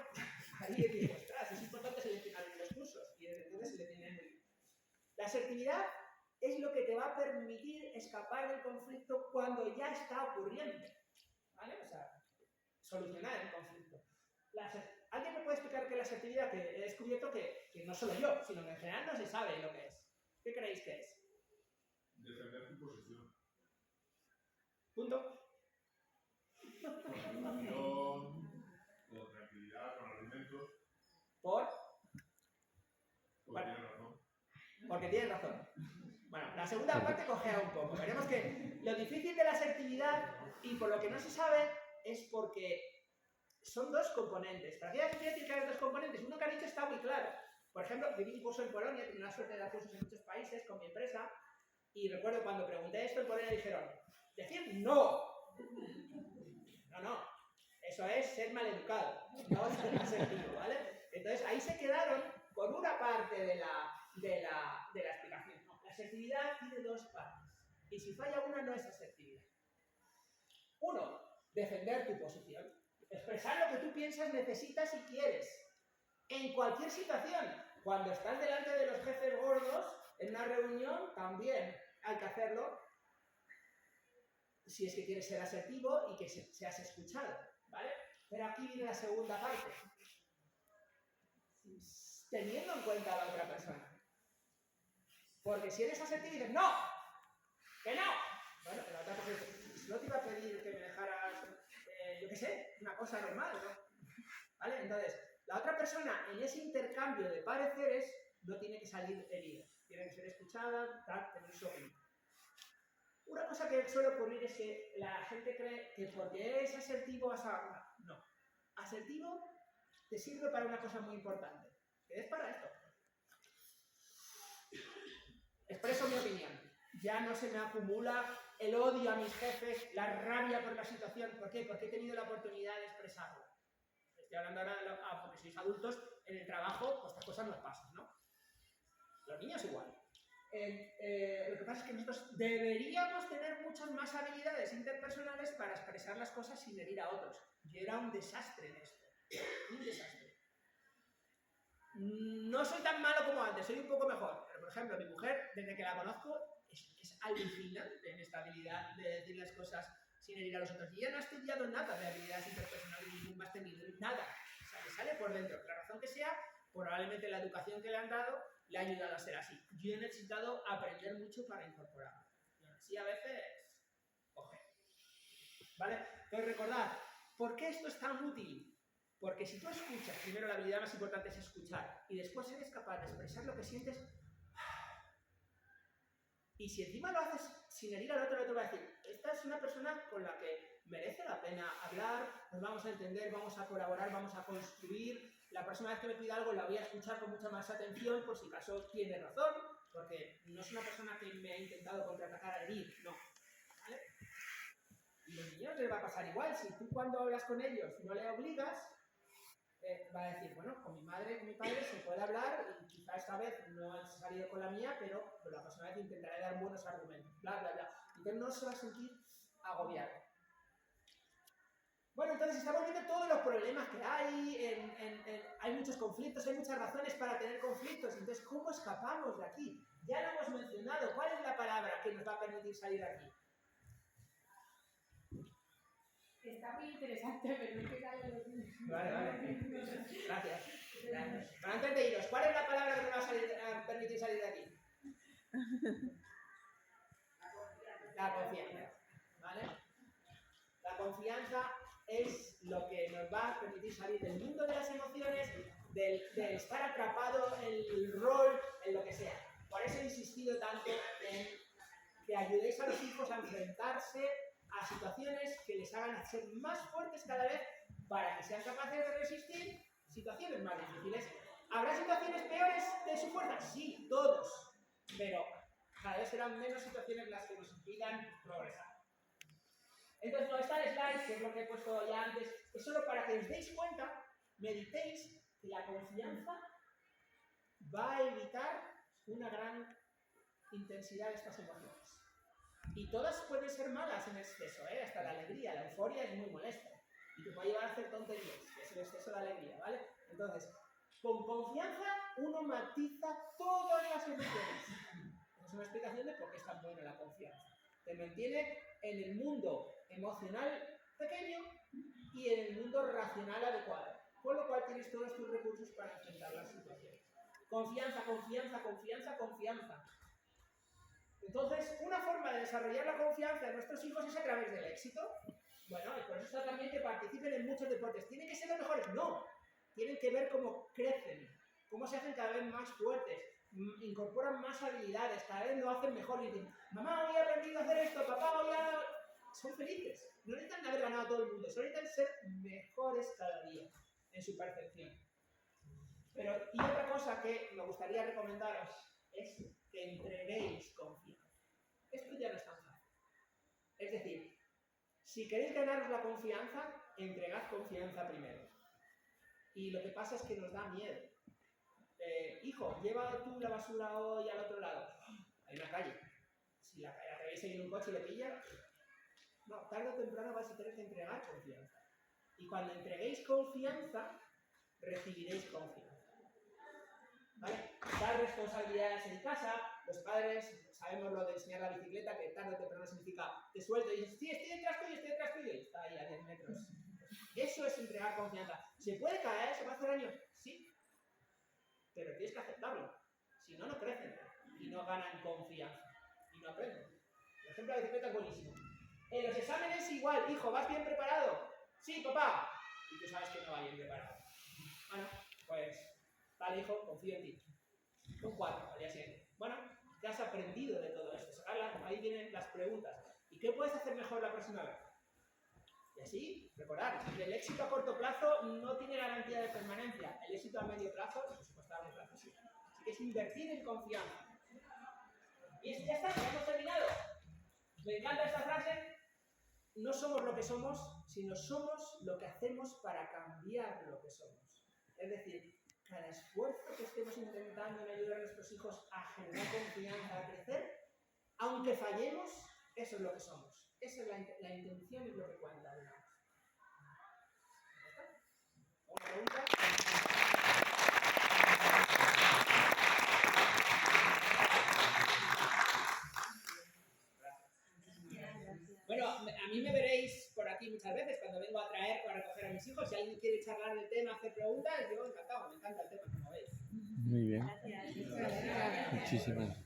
ahí dije, ostras, es importante seleccionar en los cursos y desde entonces seleccioné muy bien. La asertividad es lo que te va a permitir escapar del conflicto cuando ya está ocurriendo, ¿vale? O sea, solucionar el conflicto. ¿Alguien me puede explicar qué es la asertividad? Que he descubierto que no solo yo, sino que en general no se sabe lo que es. ¿Qué creéis que es? Defender tu posición. ¿Punto? Con educación, con tranquilidad, con argumentos. ¿Por? Porque tienes razón. Porque tienes razón. Bueno, la segunda parte cojea un poco. Veremos que lo difícil de la asertividad y por lo que no se sabe es porque son dos componentes. Para aquella gente tiene que haber dos componentes. Uno que ha dicho está muy claro. Por ejemplo, viví un curso en Polonia, tuve la suerte de dar cursos en muchos países con mi empresa y recuerdo cuando pregunté esto en Polonia dijeron, decir no. No. Eso es ser maleducado, no ser asertivo, ¿vale? Entonces ahí se quedaron con una parte de la explicación. No, la asertividad tiene dos partes. Y si falla una, no es asertividad. Uno, defender tu posición. Expresar lo que tú piensas, necesitas y quieres. En cualquier situación. Cuando estás delante de los jefes gordos, en una reunión, también hay que hacerlo. Si es que quieres ser asertivo y que seas escuchado, ¿vale? Pero aquí viene la segunda parte. Teniendo en cuenta a la otra persona. Porque si eres asertivo y dices, ¡no! ¡Que no! Bueno, la otra persona dice, no te iba a pedir que me dejaras, yo qué sé, una cosa normal, ¿no? ¿Vale? Entonces, la otra persona en ese intercambio de pareceres no tiene que salir herida. Tiene que ser escuchada, tener su opinión. Una cosa que suele ocurrir es que la gente cree que porque eres asertivo vas a... No. Asertivo te sirve para una cosa muy importante. Que es para esto. Expreso mi opinión. Ya no se me acumula el odio a mis jefes, la rabia por la situación. ¿Por qué? Porque he tenido la oportunidad de expresarlo. Estoy hablando ahora porque sois adultos, en el trabajo, pues estas cosas nos pasan, ¿no? Los niños igual. Lo que pasa es que nosotros deberíamos tener muchas más habilidades interpersonales para expresar las cosas sin herir a otros. Yo era un desastre en esto. Un desastre. No soy tan malo como antes, soy un poco mejor. Pero, por ejemplo, mi mujer, desde que la conozco, es alucinante en esta habilidad de decir las cosas sin herir a los otros. Y ella no ha estudiado nada de habilidades interpersonales, ningún máster, nada. O sea, le sale por dentro. La razón que sea, probablemente la educación que le han dado le ha ayudado a ser así. Yo he necesitado aprender mucho para incorporarlo. Y aún así, a veces, coge. ¿Vale? Entonces, recordad, ¿por qué esto es tan útil? Porque si tú escuchas, primero la habilidad más importante es escuchar, y después eres capaz de expresar lo que sientes, y si encima lo haces sin herir al otro, el otro va a decir, esta es una persona con la que merece la pena hablar, nos vamos a entender, vamos a colaborar, vamos a construir, la próxima vez que me pida algo la voy a escuchar con mucha más atención, por si acaso tiene razón, porque no es una persona que me ha intentado contraatacar a herir, no. ¿Vale? Y a los niños les va a pasar igual, si tú cuando hablas con ellos no le obligas, va a decir, bueno, con mi madre, con mi padre se puede hablar y quizá esta vez no ha salido con la mía, pero la próxima vez intentaré dar buenos argumentos, bla, bla, bla. Entonces no se va a sentir agobiado. Bueno, entonces estamos viendo todos los problemas que hay, hay muchos conflictos, hay muchas razones para tener conflictos, entonces ¿cómo escapamos de aquí? Ya lo hemos mencionado, ¿cuál es la palabra que nos va a permitir salir de aquí? Está muy interesante, pero es que sale los niños. Vale. Gracias. Pero antes de iros, ¿cuál es la palabra que nos va a permitir salir de aquí? La confianza. ¿Vale? La confianza es lo que nos va a permitir salir del mundo de las emociones, de estar atrapado en el rol, en lo que sea. Por eso he insistido tanto en que ayudéis a los hijos a enfrentarse a situaciones que les hagan ser más fuertes cada vez para que sean capaces de resistir situaciones más difíciles. ¿Habrá situaciones peores de su fuerza? Sí, todos. Pero cada vez serán menos situaciones las que nos impidan progresar. Entonces, no está el slide, que es lo que he puesto ya antes, es solo para que os deis cuenta, meditéis, que la confianza va a evitar una gran intensidad de estas emociones. Y todas pueden ser malas en exceso, hasta la alegría, la euforia es muy molesta. Y te puede llevar a hacer tonterías, que es el exceso de alegría, ¿vale? Entonces, con confianza uno matiza todas las emociones. Es una explicación de por qué es tan buena la confianza. Te mantiene en el mundo emocional pequeño y en el mundo racional adecuado. Con lo cual tienes todos tus recursos para enfrentar las situaciones. Confianza, confianza, confianza, confianza. Entonces, una forma de desarrollar la confianza en nuestros hijos es a través del éxito. Bueno, y por eso está también que participen en muchos deportes. ¿Tienen que ser los mejores? No. Tienen que ver cómo crecen, cómo se hacen cada vez más fuertes, incorporan más habilidades, cada vez lo hacen mejor y dicen, mamá, hoy he aprendido a hacer esto, papá, hoy he... Son felices. No necesitan haber ganado a todo el mundo, solo necesitan ser mejores cada día en su percepción. Pero, y otra cosa que me gustaría recomendaros es que entreguéis confianza. Esto ya no es tan fácil. Es decir, si queréis ganaros la confianza, entregad confianza primero. Y lo que pasa es que nos da miedo. Hijo, lleva tú la basura hoy al otro lado. Hay una calle. Si la veis en un coche y le pilla, no, tarde o temprano vais a tener que entregar confianza. Y cuando entreguéis confianza, recibiréis confianza. ¿Vale? Dar responsabilidades en casa. Los padres sabemos lo de enseñar la bicicleta, que tarde o temprano significa te suelto y dices, sí, estoy detrás tuyo, y está ahí a 10 metros. Eso es entregar confianza. ¿Se puede caer? ¿Se va a hacer daño? Sí. Pero tienes que aceptarlo. Si no, no crecen y no ganan confianza y no aprenden. Por ejemplo, la bicicleta es buenísimo. En los exámenes igual, hijo, ¿vas bien preparado? Sí, papá. Y tú sabes que no va bien preparado. Bueno, pues, vale, hijo, confío en ti. Un 4 al día siguiente. Bueno, ¿qué has aprendido de todo esto? Ahí vienen las preguntas. ¿Y qué puedes hacer mejor la próxima vez? Y así, recordad, el éxito a corto plazo no tiene garantía de permanencia. El éxito a medio plazo, por supuesto a largo plazo sí. Así que es invertir en confianza. Y eso ya está, ya hemos terminado. Me encanta esta frase. No somos lo que somos, sino somos lo que hacemos para cambiar lo que somos. Es decir, cada esfuerzo que estemos intentando en ayudar a nuestros hijos a generar confianza, a crecer, aunque fallemos, eso es lo que somos. Esa es la intención y lo que cuenta, digamos. ¿Alguna pregunta? Bueno, a mí me veréis por aquí muchas veces cuando vengo a traer o a recoger a mis hijos. Si alguien quiere charlar del tema, hacer preguntas, yo encantado, me encanta el tema, como veis. Muy bien. Gracias. Muchísimas.